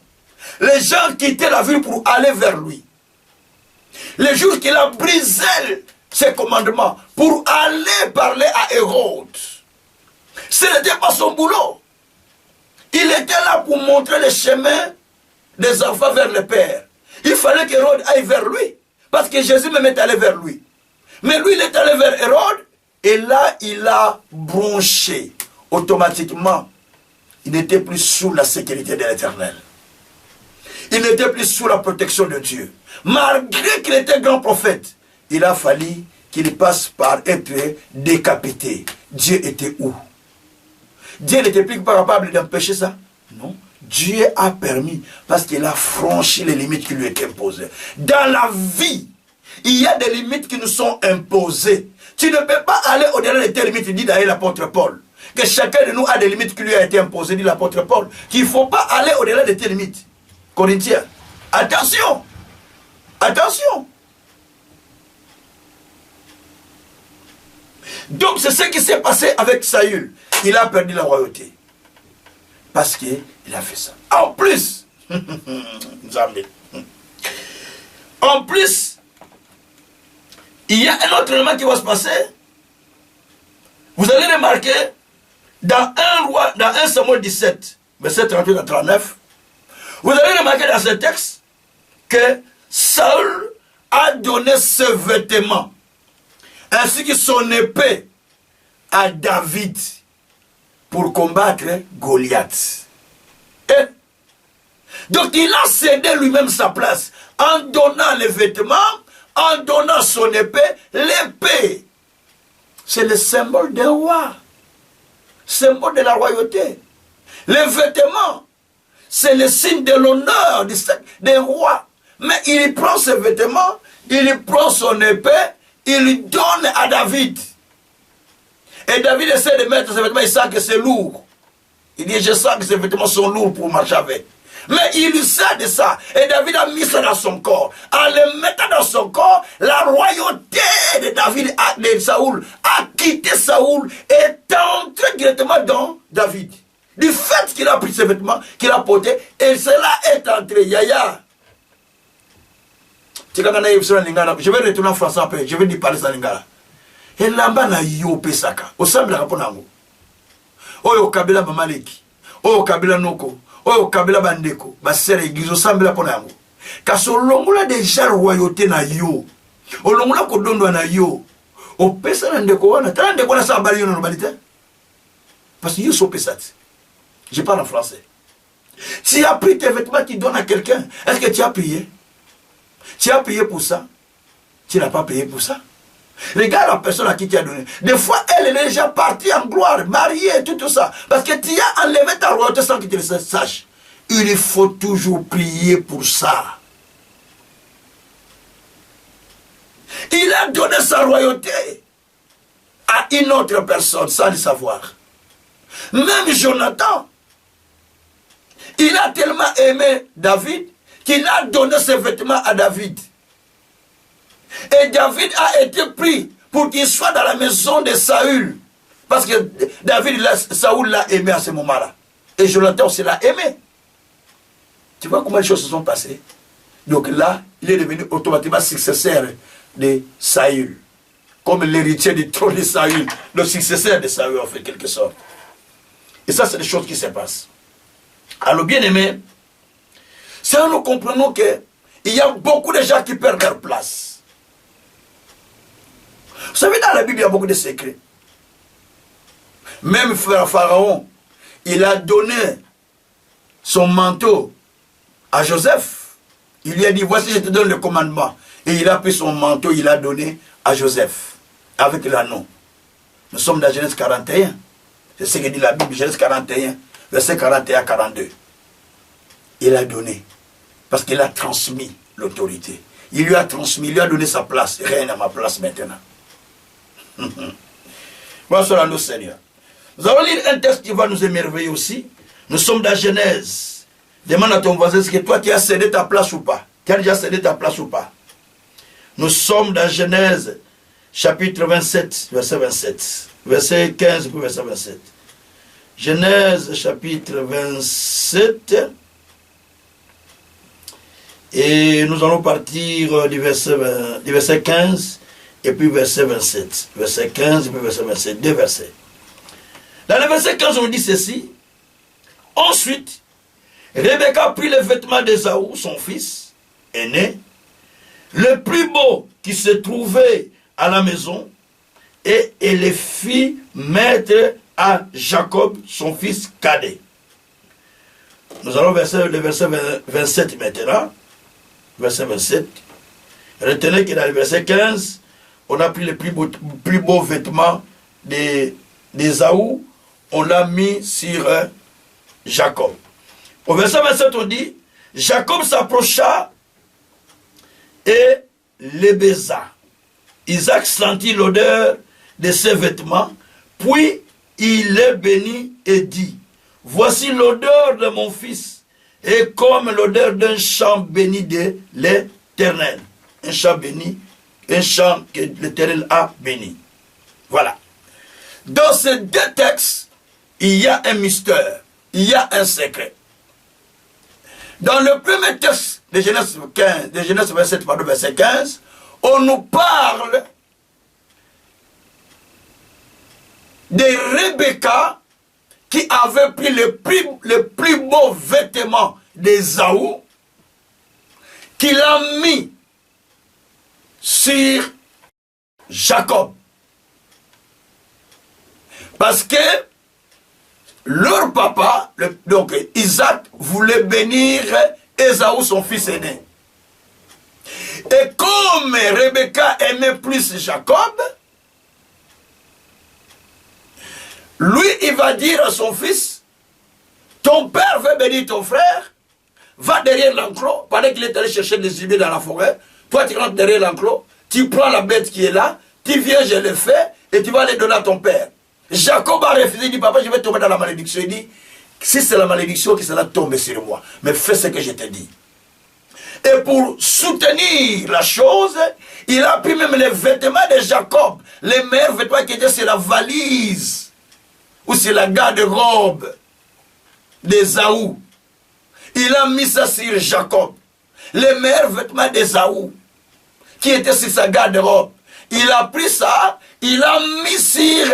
Les gens quittaient la ville pour aller vers lui. Le jour qu'il a brisé ses commandements pour aller parler à Hérode, ce n'était pas son boulot. Il était là pour montrer le chemin des enfants vers le Père. Il fallait qu'Hérode aille vers lui, parce que Jésus même est allé vers lui. Mais lui, il est allé vers Hérode, et là, il a bronché. Automatiquement, il n'était plus sous la sécurité de l'Éternel. Il n'était plus sous la protection de Dieu. Malgré qu'il était grand prophète, il a fallu qu'il passe par être décapité. Dieu était où? Dieu n'était plus capable d'empêcher ça? Non. Dieu a permis parce qu'il a franchi les limites qui lui étaient imposées. Dans la vie, il y a des limites qui nous sont imposées. Tu ne peux pas aller au-delà de tes limites, dit d'ailleurs l'apôtre Paul. Que chacun de nous a des limites qui lui ont été imposées, dit l'apôtre Paul. Qu'il ne faut pas aller au-delà de tes limites. Corinthiens, attention! Attention! Donc c'est ce qui s'est passé avec Saül. Il a perdu la royauté. Parce qu'il a fait ça. En plus, en plus, il y a un autre élément qui va se passer. Vous allez remarquer, dans 1 Samuel 17, verset 38 à 39, vous allez remarquer dans ce texte que Saül a donné ses vêtements ainsi que son épée à David pour combattre Goliath. Et donc il a cédé lui-même sa place en donnant les vêtements, en donnant son épée. L'épée, c'est le symbole d'un roi, symbole de la royauté. Les vêtements, c'est le signe de l'honneur d'un roi. Mais il prend ses vêtements, il prend son épée, il donne à David. Et David essaie de mettre ses vêtements, il sent que c'est lourd. Il dit, je sens que ces vêtements sont lourds pour marcher avec. Mais il sait de ça. Et David a mis ça dans son corps. En le mettant dans son corps, la royauté de David, de Saoul, a quitté Saoul et est entrée directement dans David. Du fait qu'il a pris ses vêtements, qu'il a porté, et cela est entré. Yaya. Je vais retourner en français après. Je vais lui parler ça lingala. Et lamba na yo pesaka. Osambla kaponango. Oyo kabila mamaleki. Oyo kabila noko. Oyo kabila bandeko. Basere igizo sambla ponango. Kaso longola deja royauté na yo. Olongola kodondo na yo. Opesa na ndeko wana. Tala ndeko wana sa bali yo no balite. Parce que yo so pesati. Je parle en français. Tu as pris tes vêtements, tu donnes à quelqu'un. Est-ce que tu as payé? Tu as payé pour ça? Tu n'as pas payé pour ça? Regarde la personne à qui tu as donné. Des fois, elle est déjà partie en gloire, mariée, tout ça. Parce que tu as enlevé ta royauté sans que tu le saches. Il faut toujours prier pour ça. Il a donné sa royauté à une autre personne sans le savoir. Même Jonathan, il a tellement aimé David qu'il a donné ses vêtements à David. Et David a été pris pour qu'il soit dans la maison de Saül. Parce que Saül l'a aimé à ce moment-là. Et Jonathan aussi l'a aimé. Tu vois comment les choses se sont passées? Donc là, il est devenu automatiquement successeur de Saül. Comme l'héritier du trône de Saül. Le successeur de Saül, en fait, quelque sorte. Et ça, c'est des choses qui se passent. Alors, bien aimé, c'est là nous comprenons qu'il y a beaucoup de gens qui perdent leur place. Vous savez, dans la Bible, il y a beaucoup de secrets. Même Pharaon, il a donné son manteau à Joseph. Il lui a dit, voici, je te donne le commandement. Et il a pris son manteau, il l'a donné à Joseph, avec l'anneau. Nous sommes dans Genèse 41. C'est ce que dit la Bible, Genèse 41, verset 41 à 42. Il a donné, parce qu'il a transmis l'autorité. Il lui a transmis, il lui a donné sa place. Règne à ma place maintenant. Bonsoir à nous, Seigneur. Nous allons lire un texte qui va nous émerveiller aussi. Nous sommes dans Genèse. Demande à ton voisin, est-ce que toi tu as cédé ta place ou pas? Tu as déjà cédé ta place ou pas? Nous sommes dans Genèse chapitre 27, verset 27. Verset 15 pour verset 27. Genèse, chapitre 27. Et nous allons partir du verset 15 et puis verset 27. Verset 15 et puis verset 27. Deux versets. Dans le verset 15, on dit ceci. Ensuite, Rebecca prit les vêtements d'Ésaü, son fils aîné, le plus beau qui se trouvait à la maison, et les fit mettre à Jacob, son fils cadet. Nous allons le verset 27 maintenant. Verset 27. Retenez que dans le verset 15, on a pris les plus beaux vêtements d'Ésaü, on l'a mis sur Jacob. Au verset 27, on dit, Jacob s'approcha et les baisa. Isaac sentit l'odeur de ses vêtements, puis il les bénit et dit, voici l'odeur de mon fils, et comme l'odeur d'un champ béni de l'Éternel. Un champ béni, un champ que l'Éternel a béni. Voilà. Dans ces deux textes, il y a un mystère, il y a un secret. Dans le premier texte de Genèse 15, de Genèse 27, pardon, verset 15, on nous parle de Rebecca qui avait pris le plus beau vêtement d'Ésaü, qu'il a mis sur Jacob. Parce que leur papa, donc Isaac, voulait bénir Ésaü, son fils aîné. Et comme Rebecca aimait plus Jacob, lui, il va dire à son fils, ton père veut bénir ton frère, va derrière l'enclos, pendant qu'il est allé chercher des gibiers dans la forêt, toi tu rentres derrière l'enclos, tu prends la bête qui est là, tu viens, je le fais, et tu vas les donner à ton père. Jacob a refusé, il dit, papa, je vais tomber dans la malédiction. Il dit, si c'est la malédiction qui sera tombée sur moi, mais fais ce que je te dis. Et pour soutenir la chose, il a pris même les vêtements de Jacob, les meilleurs vêtements qui étaient sur la valise, ou sur la garde-robe d'Ésaü. Il a mis ça sur Jacob. Les meilleurs vêtements d'Ésaü, qui étaient sur sa garde-robe. Il a pris ça, il a mis sur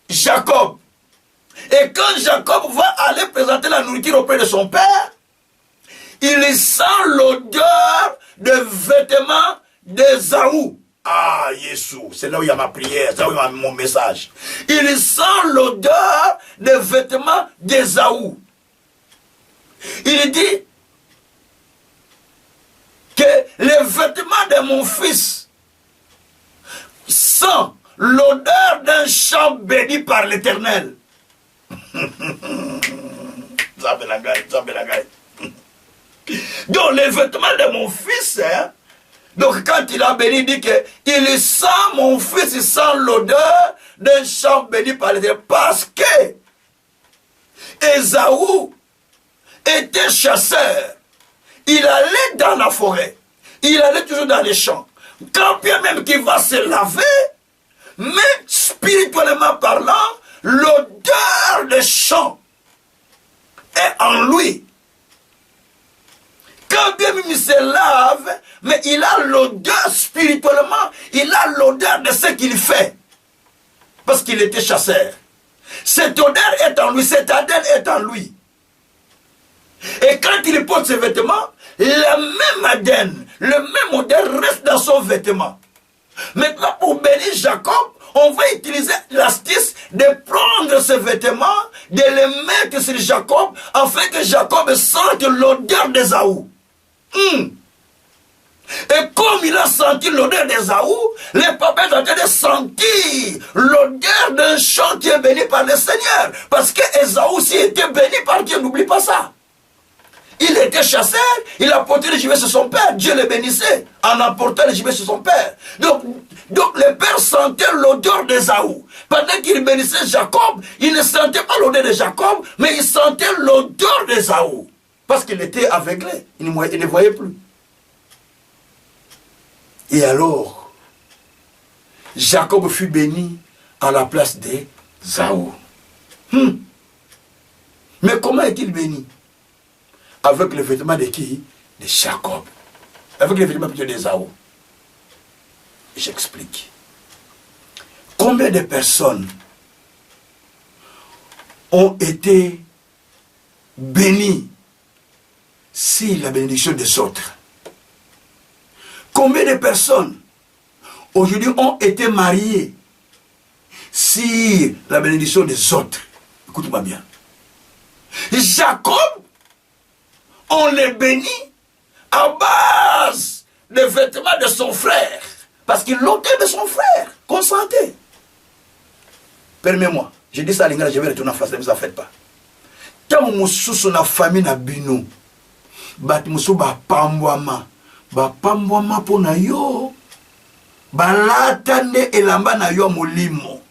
Jacob. Et quand Jacob va aller présenter la nourriture auprès de son père, il sent l'odeur de vêtements d'Ésaü. Ah, Jésus, c'est là où il y a ma prière, c'est là où il y a mon message. Il sent l'odeur des vêtements d'Ésaü. Il dit que les vêtements de mon fils sentent l'odeur d'un champ béni par l'Éternel. Donc les vêtements de mon fils, hein, donc quand il a béni, il dit que il sent, mon fils, il sent l'odeur d'un champ béni par l'Éternel. Parce que Ésaü était chasseur. Il allait dans la forêt. Il allait toujours dans les champs. Quand bien même qu'il va se laver, mais spirituellement parlant, l'odeur des champs est en lui. Quand bien même il se lave, mais il a l'odeur spirituellement, il a l'odeur de ce qu'il fait. Parce qu'il était chasseur. Cette odeur est en lui, cette ADN est en lui. Et quand il porte ses vêtements, la même ADN, le même odeur reste dans son vêtement. Maintenant, pour bénir Jacob, on va utiliser l'astuce de prendre ses vêtements, de les mettre sur Jacob, afin que Jacob sente l'odeur d'Ésaü. Et comme il a senti l'odeur d'Ésaü, les papas sont en train de sentir l'odeur d'un champ qui est béni par le Seigneur. Parce que Ésaü aussi était béni par Dieu, n'oublie pas ça. Il était chasseur, il a porté le gibier sur son père, Dieu le bénissait en apportant le gibier sur son père. Donc le père sentait l'odeur d'Ésaü. Pendant qu'il bénissait Jacob, il ne sentait pas l'odeur de Jacob, mais il sentait l'odeur d'Ésaü. Parce qu'il était aveuglé, il ne voyait plus. Et alors, Jacob fut béni à la place d'Ésaü. Mais comment est-il béni? Avec le vêtement de qui? De Jacob. Avec le vêtement d'Ésaü. J'explique. Combien de personnes ont été bénies si la bénédiction des autres? Combien de personnes aujourd'hui ont été mariées si la bénédiction des autres? Écoute-moi bien. Jacob, on les bénit à base des vêtements de son frère. Parce qu'il l'ôtait de son frère. Consentez. Permets-moi. Je dis ça à l'ingénieur, je vais retourner en français, ne vous en faites pas. Tant que vous avez famille na bino, bat musu ba pambwama pona yo, balatane elamba na yo molimo.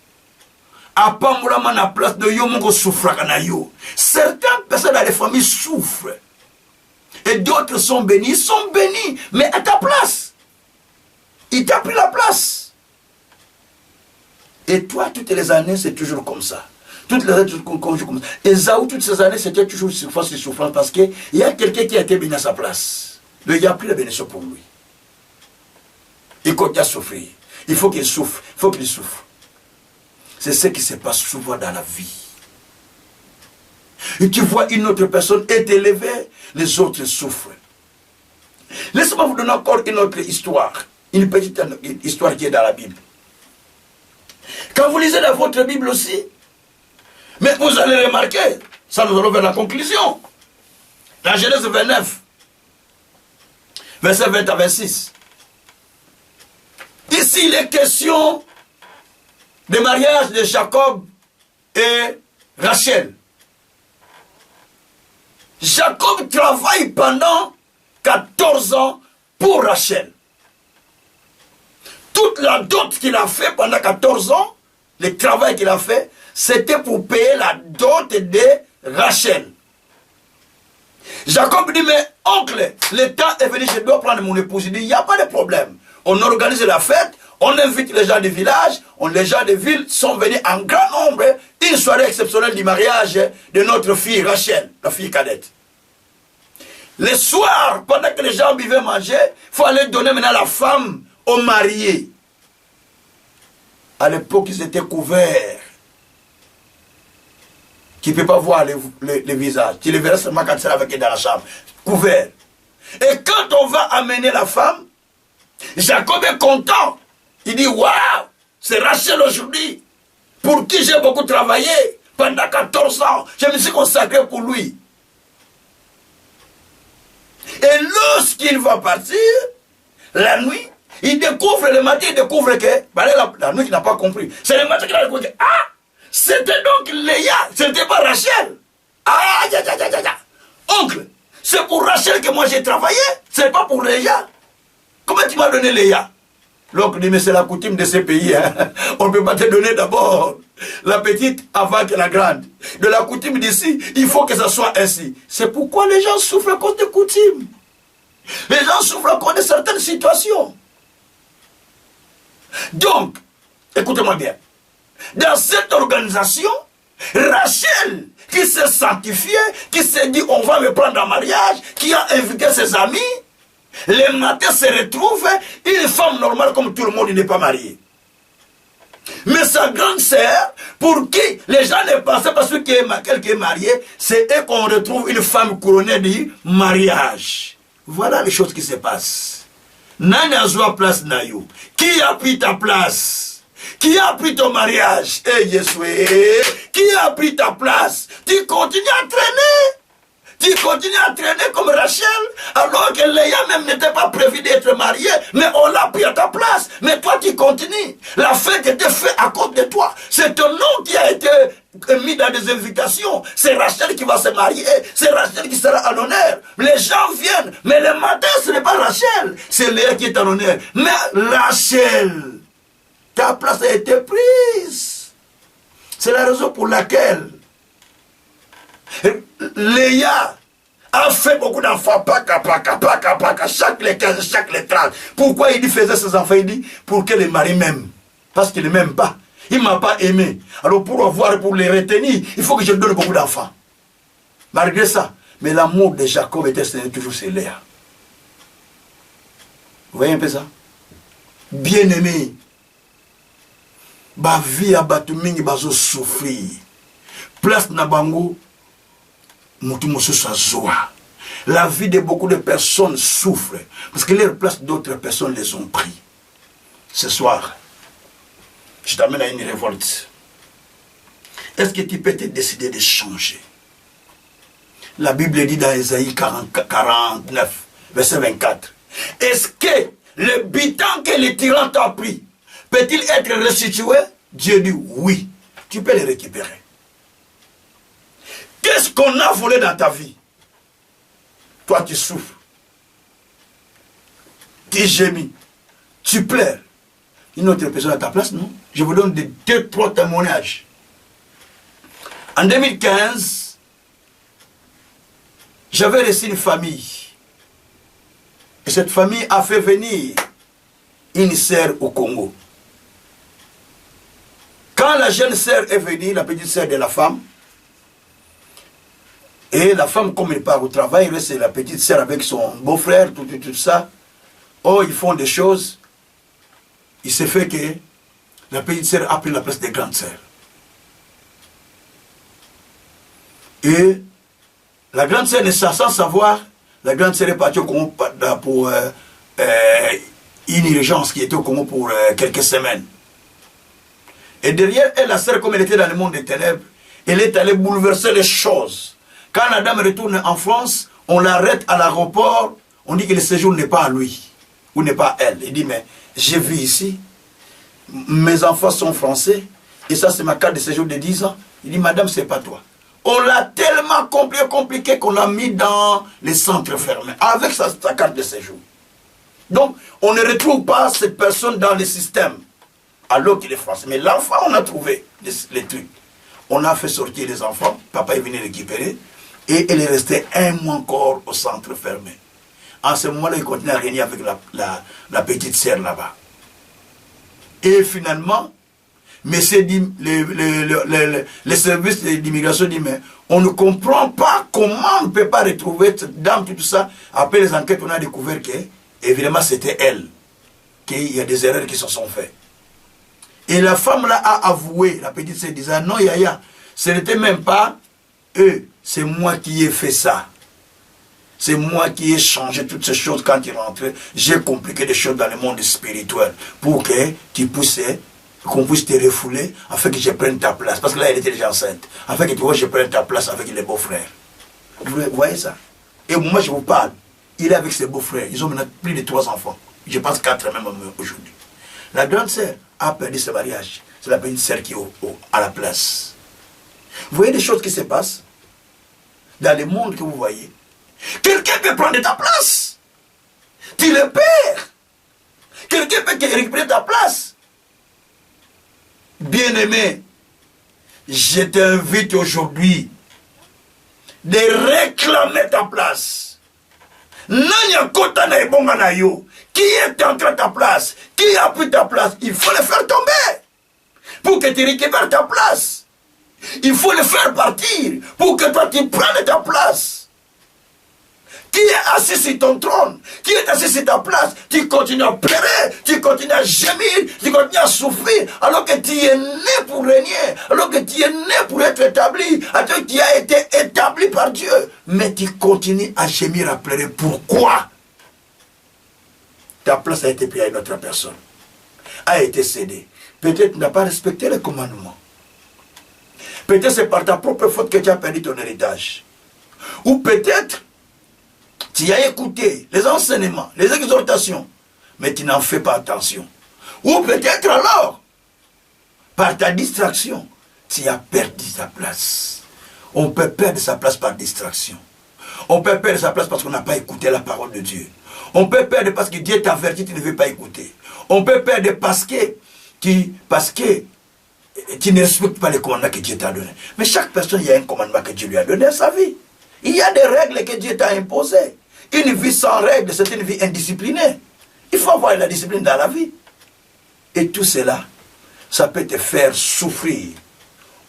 Apamwama na place de yo moko souffraka na yo. Certaines personnes dans les familles souffrent. Et d'autres sont bénis, mais à ta place. Il t'a pris la place. Et toi, toutes les années, c'est toujours comme ça. Toutes les années, toujours comme ça. Ésaü, toutes ces années, c'était toujours souffrance parce qu'il y a quelqu'un qui a été béni à sa place. Il a pris la bénédiction pour lui. Il continue à souffrir. Il faut qu'il souffre. Il faut qu'il souffre. C'est ce qui se passe souvent dans la vie. Et tu vois une autre personne est élevée, les autres souffrent. Laissez-moi vous donner encore une autre histoire. Une petite histoire qui est dans la Bible. Quand vous lisez dans votre Bible aussi, mais vous allez remarquer, ça nous allons vers la conclusion. Dans Genèse 29, verset 20 à 26. Ici, il est question du mariage de Jacob et Rachel. Jacob travaille pendant 14 ans pour Rachel. Toute la dot qu'il a fait pendant 14 ans, le travail qu'il a fait, c'était pour payer la dot de Rachel. Jacob dit, mais oncle, le temps est venu, je dois prendre mon épouse. Il dit, il n'y a pas de problème. On organise la fête, on invite les gens du village, les gens de ville sont venus en grand nombre, une soirée exceptionnelle du mariage de notre fille Rachel, la fille cadette. Le soir, pendant que les gens buvaient manger, il faut aller donner maintenant la femme aux mariés. À l'époque, ils étaient couverts. Tu ne peux pas voir le visage. Tu le verras seulement quand tu seras avec elle dans la chambre. Couvert. Et quand on va amener la femme, Jacob est content. Il dit, waouh, c'est Rachel aujourd'hui, pour qui j'ai beaucoup travaillé pendant 14 ans. Je me suis consacré pour lui. Et lorsqu'il va partir, la nuit, il découvre le matin, il découvre que, la nuit il n'a pas compris. C'est le matin qu'il a découvert que, ah, c'était donc Léa, c'était pas Rachel. Ah, oncle, c'est pour Rachel que moi j'ai travaillé, c'est pas pour Léa. Comment tu m'as donné Léa? L'oncle dit, mais c'est la coutume de ces pays. Hein. On ne peut pas te donner d'abord la petite avant que la grande. De la coutume d'ici, il faut que ça soit ainsi. C'est pourquoi les gens souffrent à cause des coutumes. Les gens souffrent à cause de certaines situations. Donc, écoutez-moi bien. Dans cette organisation, Rachel, qui s'est sanctifiée, qui s'est dit, on va me prendre en mariage, qui a invité ses amis, le matin se retrouve une femme normale comme tout le monde, il n'est pas marié. Mais sa grande sœur, pour qui les gens ne pensaient pas qu'elle est mariée, c'est elle qu'on retrouve une femme couronnée du mariage. Voilà les choses qui se passent. Nani a joué place Nayo. Qui a pris ta place? Qui a pris ton mariage? Eh Yeshua, qui a pris ta place? Tu continues à traîner. Tu continues à traîner comme Rachel, alors que Léa même n'était pas prévue d'être mariée, mais on l'a pris à ta place. Mais toi, tu continues. La fête était faite à cause de toi. C'est ton nom qui a été mis dans des invitations. C'est Rachel qui va se marier. C'est Rachel qui sera en honneur. Les gens viennent, mais le matin, ce n'est pas Rachel. C'est Léa qui est en honneur. Mais Rachel, ta place a été prise. C'est la raison pour laquelle Léa a fait beaucoup d'enfants, chaque les 15, chaque les 30. Pourquoi il faisait ses enfants? Il dit, pour que les maris m'aiment. Parce qu'il ne m'aime pas. Il ne m'a pas aimé. Alors pour les retenir, il faut que je lui donne beaucoup d'enfants. Malgré ça. Mais l'amour de Jacob était toujours chez Léa. Vous voyez un peu ça? Bien-aimé. Ba vie a batu mingi bazo souffrir. Place na bango. Mutu mosu sa zoa. La vie de beaucoup de personnes souffre. Parce que leur place d'autres personnes les ont pris. Ce soir, je t'amène à une révolte. Est-ce que tu peux te décider de changer? La Bible dit dans Ésaïe 49, verset 24. Est-ce que le butin que le tyran t'a pris peut-il être restitué? Dieu dit oui. Tu peux le récupérer. Qu'est-ce qu'on a volé dans ta vie? Toi, tu souffres. Tu gémis. Tu pleures. Une autre personne à ta place, non? Je vous donne deux, trois témoignages. En 2015, j'avais reçu une famille. Et cette famille a fait venir une sœur au Congo. Quand la jeune sœur est venue, la petite sœur de la femme, et la femme, comme elle part au travail, c'est la petite sœur avec son beau-frère, tout ça. Oh, ils font des choses. Il s'est fait que la petite sœur a pris la place des grandes sœurs. Et la grande sœur, sans savoir, la grande sœur est partie au Congo pour une urgence qui était au Congo pour quelques semaines. Et derrière elle, la sœur, comme elle était dans le monde des ténèbres, elle est allée bouleverser les choses. Quand la dame retourne en France, on l'arrête à l'aéroport, on dit que le séjour n'est pas à lui, ou n'est pas à elle. Il dit, mais j'ai vu ici, mes enfants sont français, et ça c'est ma carte de séjour de 10 ans. Il dit, madame, c'est pas toi. On l'a tellement compliqué qu'on l'a mis dans les centres fermés, avec sa carte de séjour. Donc, on ne retrouve pas cette personne dans le système, alors qu'il est français. Mais l'enfant, on a trouvé les trucs. On a fait sortir les enfants, papa est venu récupérer, et elle est restée un mois encore au centre fermé. En ce moment-là, il continue à régner avec la petite sœur là-bas. Et finalement, mais les services d'immigration disent, mais on ne comprend pas comment on ne peut pas retrouver cette dame, tout ça. Après les enquêtes, on a découvert que, évidemment, c'était elle, qu'il y a des erreurs qui se sont faites. Et la femme là a avoué, la petite sœur disait, non, Yaya, ce n'était même pas eux, c'est moi qui ai fait ça. C'est moi qui ai changé toutes ces choses quand il rentrait. J'ai compliqué des choses dans le monde spirituel pour que tu puisses, qu'on puisse te refouler afin que je prenne ta place. Parce que là, elle était déjà enceinte. Afin que tu vois, je prenne ta place avec les beaux-frères. Vous voyez ça? Et au moment où je vous parle, il est avec ses beaux-frères. Ils ont maintenant plus de 3 enfants. Je pense 4 même aujourd'hui. La grande sœur a perdu ce mariage. C'est la petite sœur qui est à la place. Vous voyez des choses qui se passent dans le monde que vous voyez. Quelqu'un peut prendre ta place. Tu le perds. Quelqu'un peut récupérer ta place. Bien-aimé, je t'invite aujourd'hui de réclamer ta place. Qui est entré à ta place? Qui a pris ta place? Il faut le faire tomber pour que tu récupères ta place. Il faut le faire partir pour que toi tu prennes ta place. Qui est assis sur ton trône, qui est assis sur ta place, tu continues à pleurer, tu continues à gémir, tu continues à souffrir, alors que tu es né pour régner, alors que tu es né pour être établi, alors que tu as été établi par Dieu. Mais tu continues à gémir, à pleurer. Pourquoi? Ta place a été prise à une autre personne, a été cédée. Peut-être tu n'as pas respecté les commandements. Peut-être c'est par ta propre faute que tu as perdu ton héritage. Ou peut-être tu as écouté les enseignements, les exhortations, mais tu n'en fais pas attention. Ou peut-être alors, par ta distraction, tu as perdu ta place. On peut perdre sa place par distraction. On peut perdre sa place parce qu'on n'a pas écouté la parole de Dieu. On peut perdre parce que Dieu t'avertit, tu ne veux pas écouter. On peut perdre parce que tu ne respectes pas les commandements que Dieu t'a donnés. Mais chaque personne, il y a un commandement que Dieu lui a donné à sa vie. Il y a des règles que Dieu t'a imposées. Une vie sans règles, c'est une vie indisciplinée. Il faut avoir la discipline dans la vie. Et tout cela, ça peut te faire souffrir.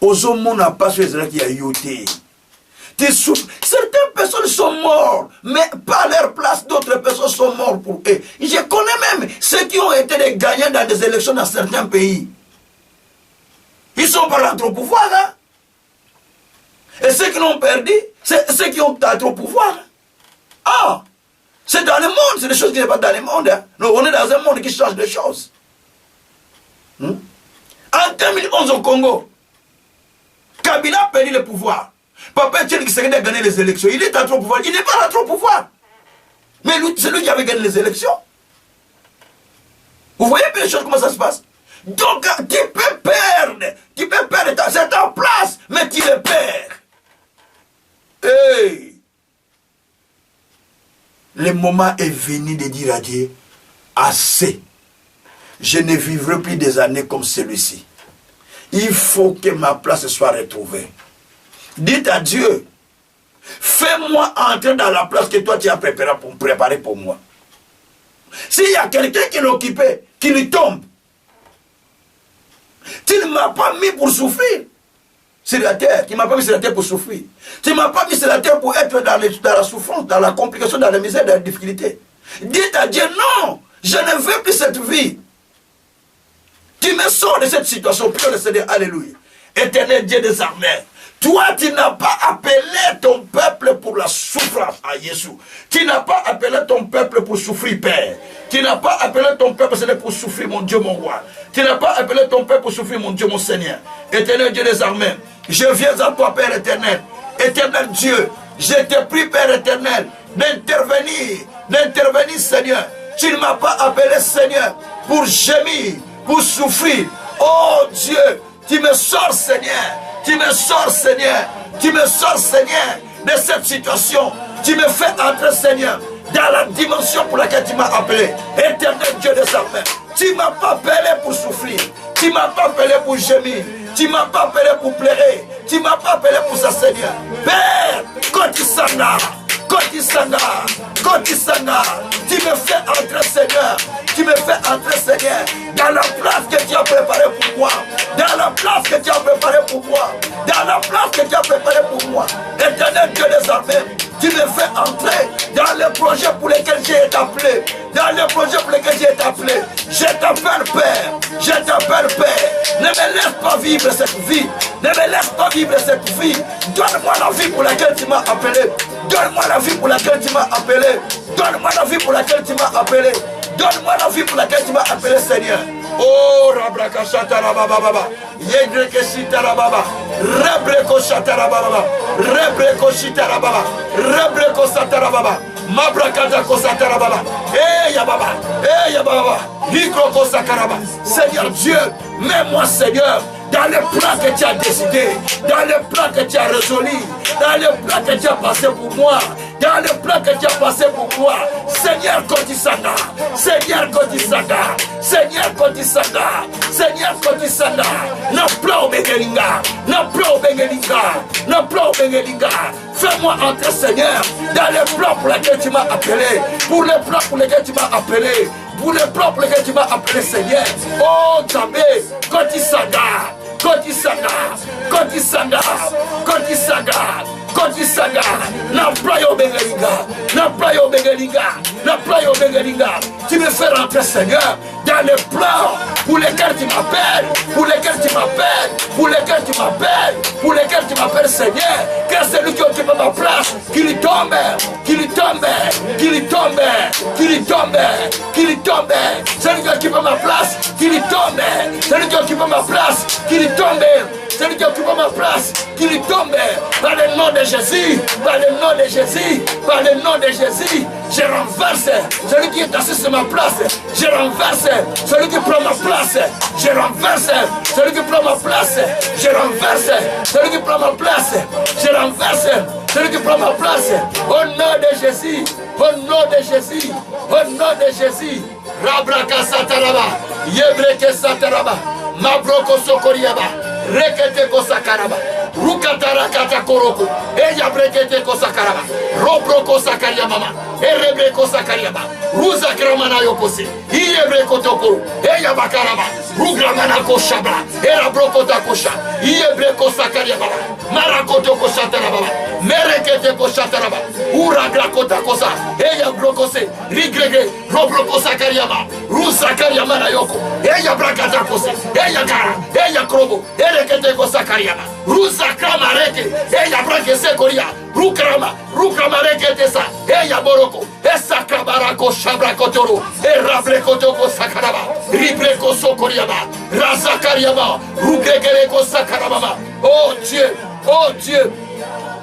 Aux hommes, n'a pas ce qui a yoté. Certaines personnes sont mortes, mais pas à leur place, d'autres personnes sont mortes pour eux. Je connais même ceux qui ont été des gagnants dans des élections dans certains pays. Ils sont pas rentrés au pouvoir. Hein? Et ceux qui l'ont perdu, c'est ceux qui ont entré au pouvoir. Ah, c'est dans le monde, c'est des choses qui ne sont pas dans le monde. Hein? Nous, on est dans un monde qui change de choses. En 2011 au Congo, Kabila a perdu le pouvoir. Papa Tchèque qui a gagné les élections. Il est entré au pouvoir. Il n'est pas rentré au pouvoir. Mais c'est lui qui avait gagné les élections. Vous voyez bien les choses, comment ça se passe? Donc, tu peux perdre. Tu peux perdre. C'est en place, mais tu le perds. Hey. Le moment est venu de dire à Dieu, assez. Je ne vivrai plus des années comme celui-ci. Il faut que ma place soit retrouvée. Dites à Dieu, fais-moi entrer dans la place que toi tu as préparée pour moi. S'il y a quelqu'un qui l'occupait, qui lui tombe, tu ne m'as pas mis pour souffrir sur la terre. Tu ne m'as pas mis sur la terre pour souffrir. Tu ne m'as pas mis sur la terre pour être dans la souffrance, dans la complication, dans la misère, dans la difficulté. Dites à Dieu, non, je ne veux plus cette vie. Tu me sors de cette situation, prie le Seigneur, alléluia. Éternel Dieu des armées, toi, tu n'as pas appelé ton peuple pour la souffrance à Jésus. Tu n'as pas appelé ton peuple pour souffrir, Père. Tu n'as pas appelé ton peuple pour souffrir, mon Dieu, mon roi. Tu n'as pas appelé ton peuple pour souffrir, mon Dieu, mon Seigneur. Éternel Dieu des armées, je viens à toi, Père éternel. Éternel Dieu, je te prie, Père éternel, d'intervenir, Seigneur. Tu ne m'as pas appelé, Seigneur, pour gémir, pour souffrir. Oh Dieu, tu me sors, Seigneur. Tu me sors, Seigneur. Tu me sors, Seigneur, de cette situation. Tu me fais entrer, Seigneur, dans la dimension pour laquelle tu m'as appelé. Éternel Dieu des armées, tu ne m'as pas appelé pour souffrir. Tu ne m'as pas appelé pour gémir. Tu ne m'as pas appelé pour pleurer. Tu ne m'as pas appelé pour ça, Seigneur. Père, quand tu s'en as, tu me fais entrer, Seigneur. Tu me fais entrer, Seigneur, dans la place que tu as préparée pour moi. Dans la place que tu as préparée pour moi. Dans la place que tu as préparée pour moi. Éternel Dieu des armées, tu me fais entrer dans les projets pour lesquels j'ai été appelé. Dans les projets pour lesquels j'ai été appelé. Je t'appelle Père. Je t'appelle Père. Ne me laisse pas vivre cette vie. Ne me laisse pas vivre cette vie. Donne-moi la vie pour laquelle tu m'as appelé. Donne-moi la vie pour laquelle tu m'as appelé. Donne-moi la vie pour laquelle tu m'as appelé. Donne-moi la vie pour laquelle tu m'as appelé, Seigneur. Oh, Rabraka Shatarababa, Yegreke Shitarababa, Rebreko Shatarababa, Rebreko Shitarababa, Rebreko Satarababa, Mabrakata Kosatarababa, Yababa, Yababa, Hikroko Sakaraba. Seigneur Dieu, mets-moi, Seigneur, dans les plans que tu as décidé, dans les plans que tu as résolus, dans les plans que tu as passé pour moi, dans les plans que tu as passé pour moi. Seigneur Kotisanga, Seigneur Kotisanga, Seigneur Kotisanga, Seigneur Kotisanga, na plan Bengelinga, na plan Bengelinga, na plan Bengelinga. Fais-moi entrer, Seigneur, dans les plans pour lesquels tu m'as appelé, pour les plans pour lesquels tu m'as appelé, pour les plans pour lesquels tu m'as appelé, Seigneur. Oh, També, Kotisanga, Kotisanga, Kotisanga, Kotisanga, Kotisanga, na playo Bengelinga, na playo Bengelinga, na playo Bengelinga. Tu me fais rentrer, Seigneur, dans les plans pour lesquels tu m'appelles, pour lesquels tu m'appelles, pour lesquels tu m'appelles, pour lesquels tu m'appelles, Seigneur. Que celui qui occupe ma place, qu'il y tombe, qu'il y tombe, qu'il y tombe, qu'il y tombe, qu'il y tombe. Celui qui occupe ma place, qu'il y tombe, celui qui occupe ma place, qu'il y tombe, celui qui occupe ma place, qu'il y tombe. Par le nom de Jésus, par le nom de Jésus, par le nom de Jésus, je renverse celui qui est assis sur ma place, je renverse celui qui prend ma place, je renverse celui qui prend ma place, je renverse celui qui prend ma place, je renverse celui qui prend ma place. Au nom de Jésus, au nom de Jésus, au nom de Jésus. Rabraka Sataraba, Yebreke Sataraba, Mabroko Sokoriaba, Rekete Kosakaraba, Rukatarakata Koroko, Eya Brekete Kosakaraba, Robroko Sakariamama, Erebreko Sakariaba, Ruza Kramana Yokose, Iyebreko Tokoro, Eya Bakaraba, Rugramana Koshabra, Erabrokota Kosha, Iebreko Sakariababa, Marakoto Koshatarababa, Merekete Koshataraba, Uragrakota Kosa, Eya Brokose, Rigrege, Robroko Sakariama, Rusakariama Nayoko, Eya Brakata Kose, Eya Kara, Eya Krobo, Erekete Kosakariama, Rusakrama Reke, Eya Brakese Koria, Rukrama Rekete Sa, Eya Boroko, Esa Kabarako Shabrakotoro, Erabrekotoko Sakaraba, Ribreko Sokoriaba, Razakariaba, Rugegereko Sakarababa. Oh Dieu, oh Dieu.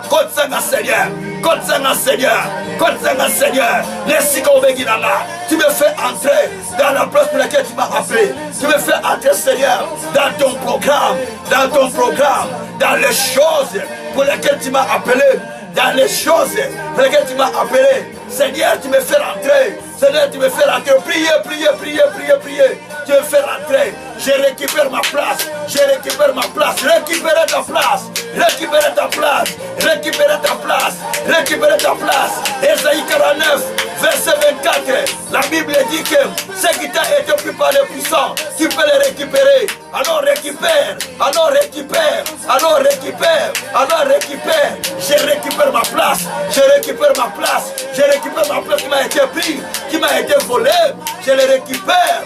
Kotsanga Seigneur, Kotsanga Seigneur, Kotsanga Seigneur, merci qu'on béguinama. Tu me fais entrer dans la place pour laquelle tu m'as appelé. Tu me fais entrer, Seigneur, dans ton programme, dans les choses pour lesquelles tu m'as appelé, dans les choses pour lesquelles tu m'as appelé. Seigneur, tu me fais rentrer. Seigneur, tu me fais rentrer. Priez. Tu me fais rentrer. Je récupère ma place. Récupérez ta place. Ésaïe 49, verset 24. La Bible dit que ce qui t'a été pris par les puissants, tu peux les récupérer. Alors récupère. Je récupère ma place. Qui m'a été pris, qui m'a été volé. Je les récupère.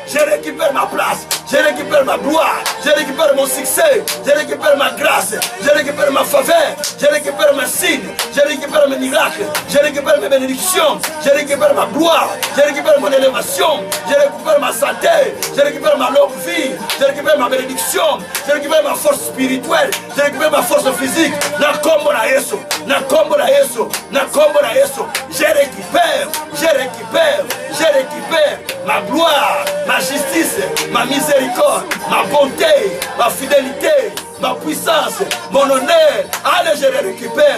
Je récupère ma place, je récupère ma gloire, je récupère mon succès, je récupère ma grâce, je récupère ma faveur, je récupère mes signes, je récupère mes miracles, je récupère mes bénédictions, je récupère ma gloire, je récupère mon élévation, je récupère ma santé, je récupère ma longue vie, je récupère ma bénédiction, je récupère ma force spirituelle, je récupère ma force physique. Nakombo na Yesu, je récupère ma gloire, ma justice, ma miséricorde, ma bonté, ma fidélité, ma puissance, mon honneur. Allez, je les récupère.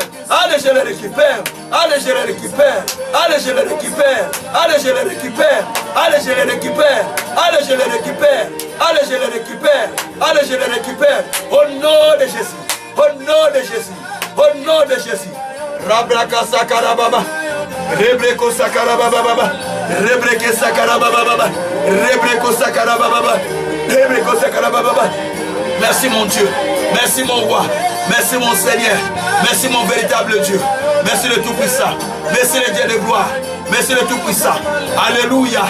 Au nom de Jésus. Rabraka Sakarababa. Rebreko Sakarababa. Rebreke Sakarababa. Merci mon Dieu. Merci mon roi. Merci mon Seigneur. Merci mon véritable Dieu. Merci le Tout-Puissant. Merci le Dieu de gloire. Merci le Tout-Puissant. Alléluia.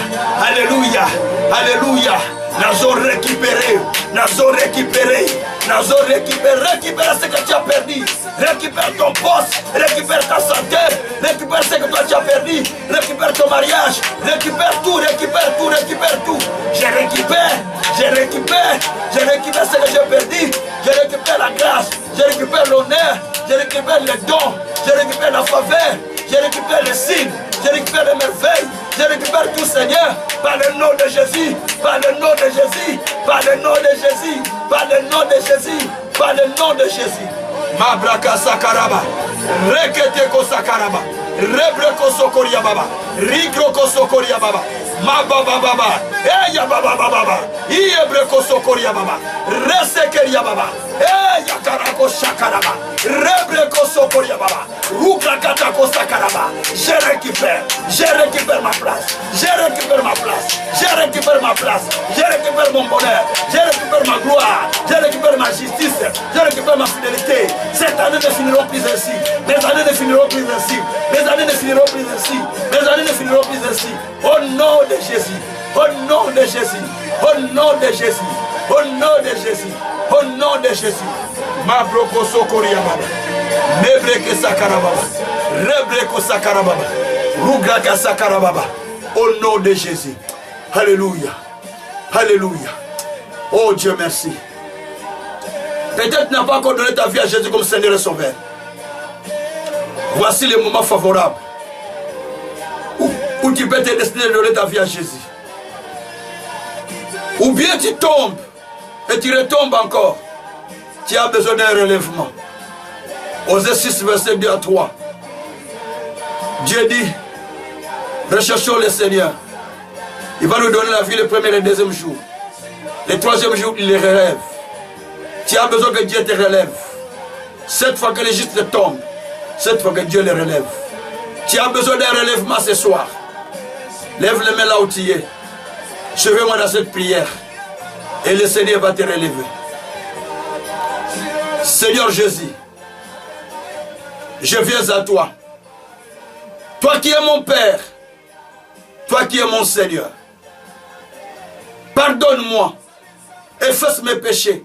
Récupère ce que tu as perdu. Récupère ton poste, récupère ta santé, récupère ce que toi tu as perdu, récupère ton mariage, récupère tout. Je récupère ce que j'ai perdu, je récupère la grâce, je récupère l'honneur, je récupère les dons, je récupère la faveur, je récupère les signes, je récupère les merveilles, je récupère tout, Seigneur, par le nom de Jésus, par le nom de Jésus. Mabraka Sakaraba, Reketeko Sakaraba, Rebreko Sokoria Baba, Rigroko Sokoria Baba, Mababa Baba, Eya Baba Baba, Iebreko Sokoria Baba, Resekeria Baba, Eya Karako Shakaraba, Rebreko Sokoria Baba, Rukrakatako Sakaraba. Je récupère ma place, je récupère mon bonheur, je récupère ma gloire, je récupère ma justice, je récupère ma fidélité. Cette année ne finiront plus ainsi, mes années ne finiront plus ainsi, Au nom de Jésus, Ma broko sokoria baba, Mebreke sakarababa, Rebreko sakarababa, Rugraka sakarababa. Au nom de Jésus. Alléluia. Oh Dieu, merci. Peut-être tu n'as pas encore donné ta vie à Jésus comme Seigneur et Sauveur. Voici les moments favorables où tu peux te décider de donner ta vie à Jésus. Ou bien tu tombes et tu retombes encore. Tu as besoin d'un relèvement. Osée 6, verset 2 à 3. Dieu dit, recherchons le Seigneur. Il va nous donner la vie le premier et le deuxième jour. Le troisième jour, il les relève. Tu as besoin que Dieu te relève. Cette fois que les justes tombent, cette fois que Dieu les relève. Tu as besoin d'un relèvement ce soir. Lève les mains là où tu es. Suivez-moi dans cette prière. Et le Seigneur va te relever. Seigneur Jésus, je viens à toi. Toi qui es mon Père. Toi qui es mon Seigneur. Pardonne-moi. Efface mes péchés.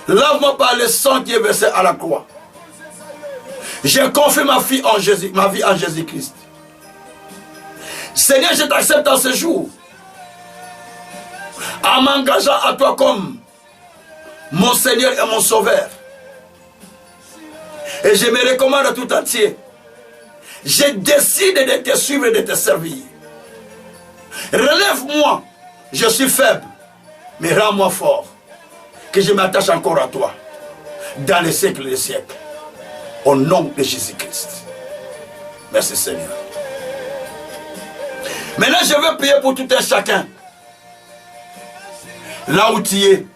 Lave-moi par le sang qui est versé à la croix. J'ai confié ma vie en Jésus-Christ. Seigneur, je t'accepte en ce jour. En m'engageant à toi comme mon Seigneur et mon Sauveur. Et je me recommande tout entier. Je décide de te suivre et de te servir. Relève-moi. Je suis faible. Mais rends-moi fort. Que je m'attache encore à toi. Dans les siècles des siècles. Au nom de Jésus-Christ. Merci Seigneur. Maintenant je veux prier pour tout un chacun. Là où tu es.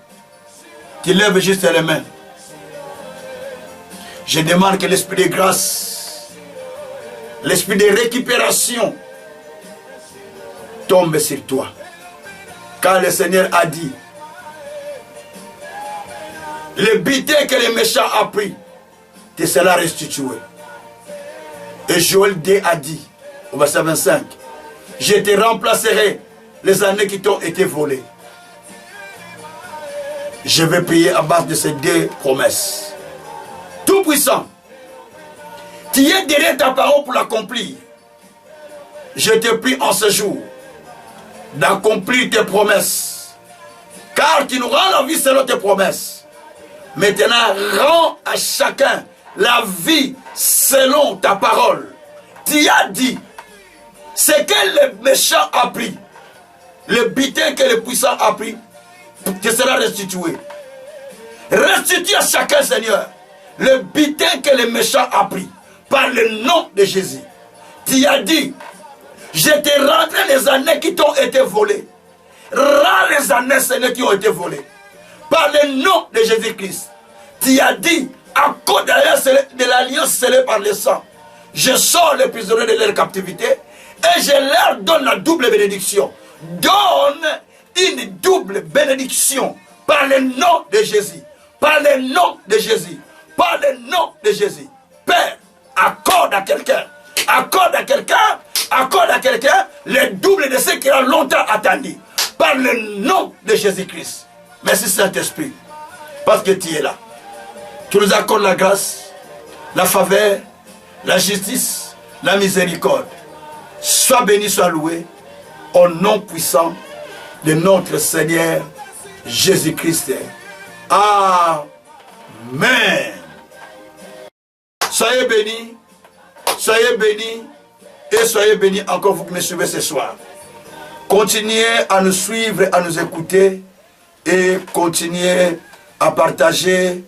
Tu lèves juste les mains. Je demande que l'esprit de grâce, l'esprit de récupération tombe sur toi. Car le Seigneur a dit, le butin que les méchants ont pris, te sera restitué. Et Joël 2 a dit, au verset 25, je te remplacerai les années qui t'ont été volées. Je vais prier à base de ces deux promesses. Tout-Puissant, tu es derrière ta parole pour l'accomplir. Je te prie en ce jour d'accomplir tes promesses. Car tu nous rends la vie selon tes promesses. Maintenant, rends à chacun la vie selon ta parole. Tu as dit, ce que le méchant a pris, le butin que le puissant a pris, te sera restitué. Restitue à chacun, Seigneur, le butin que le méchant a pris, par le nom de Jésus. Tu as dit, je te rendrai les années qui t'ont été volées. Rends les années, Seigneur, qui ont été volées. Par le nom de Jésus-Christ. Tu as dit, à cause de l'alliance scellée par le sang, je sors les prisonniers de leur captivité et je leur donne la double bénédiction. Donne une double bénédiction par le nom de Jésus. Par le nom de Jésus. Par le nom de Jésus. Père, accorde à quelqu'un. Accorde à quelqu'un. Accorde à quelqu'un le double de ce qu'il a longtemps attendu. Par le nom de Jésus-Christ. Merci Saint-Esprit. Parce que tu es là. Tu nous accordes la grâce, la faveur, la justice, la miséricorde. Sois béni, sois loué. Au nom puissant de notre Seigneur Jésus-Christ. Amen. Soyez bénis, et soyez bénis encore vous qui me suivez ce soir. Continuez à nous suivre, à nous écouter et continuez à partager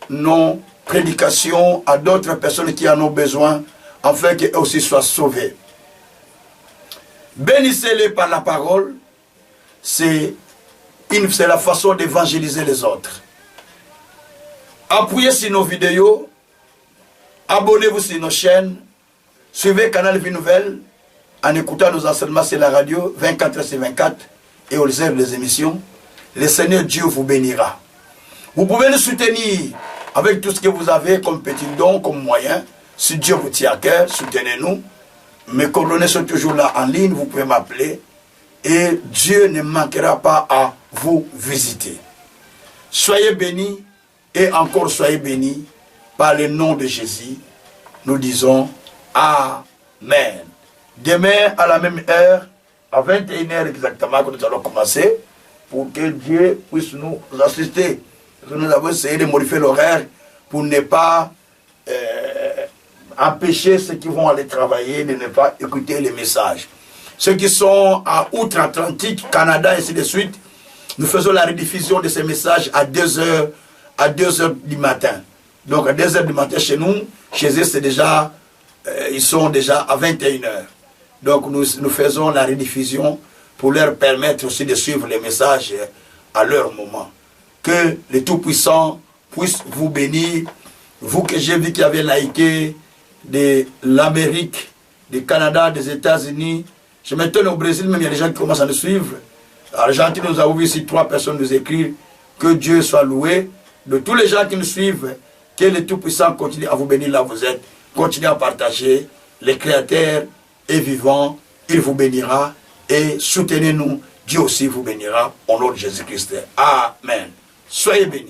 nos prédications à d'autres personnes qui en ont besoin afin qu'eux aussi soient sauvés. Bénissez-les par la parole. C'est la façon d'évangéliser les autres. Appuyez sur nos vidéos. Abonnez-vous sur nos chaînes. Suivez Canal Vie Nouvelle en écoutant nos enseignements sur la radio 24/24 et aux heures des émissions. Le Seigneur Dieu vous bénira. Vous pouvez nous soutenir avec tout ce que vous avez comme petit don, comme moyen. Si Dieu vous tient à cœur, soutenez-nous. Mes coordonnées sont toujours là en ligne, vous pouvez m'appeler. Et Dieu ne manquera pas à vous visiter. Soyez bénis et encore soyez bénis par le nom de Jésus. Nous disons Amen. Demain à la même heure, à 21h exactement, que nous allons commencer, pour que Dieu puisse nous assister. Nous avons essayé de modifier l'horaire pour ne pas empêcher ceux qui vont aller travailler de ne pas écouter les messages. Ceux qui sont à outre-Atlantique, Canada et ainsi de suite, nous faisons la rediffusion de ces messages à 2h du matin. Donc à 2h du matin chez nous, chez eux c'est déjà, ils sont déjà à 21h. Donc nous faisons la rediffusion pour leur permettre aussi de suivre les messages à leur moment. Que le Tout-Puissant puisse vous bénir. Vous que j'ai vu qui avez liké de l'Amérique, du Canada, des États-Unis. Je m'étonne au Brésil, même il y a des gens qui commencent à nous suivre. Argentine, nous avons vu ici 3 personnes nous écrire. Que Dieu soit loué. De tous les gens qui nous suivent, que le Tout-Puissant continue à vous bénir là où vous êtes. Continuez à partager. Le Créateur est vivant. Il vous bénira. Et soutenez-nous. Dieu aussi vous bénira. Au nom de Jésus-Christ. Amen. Soyez bénis.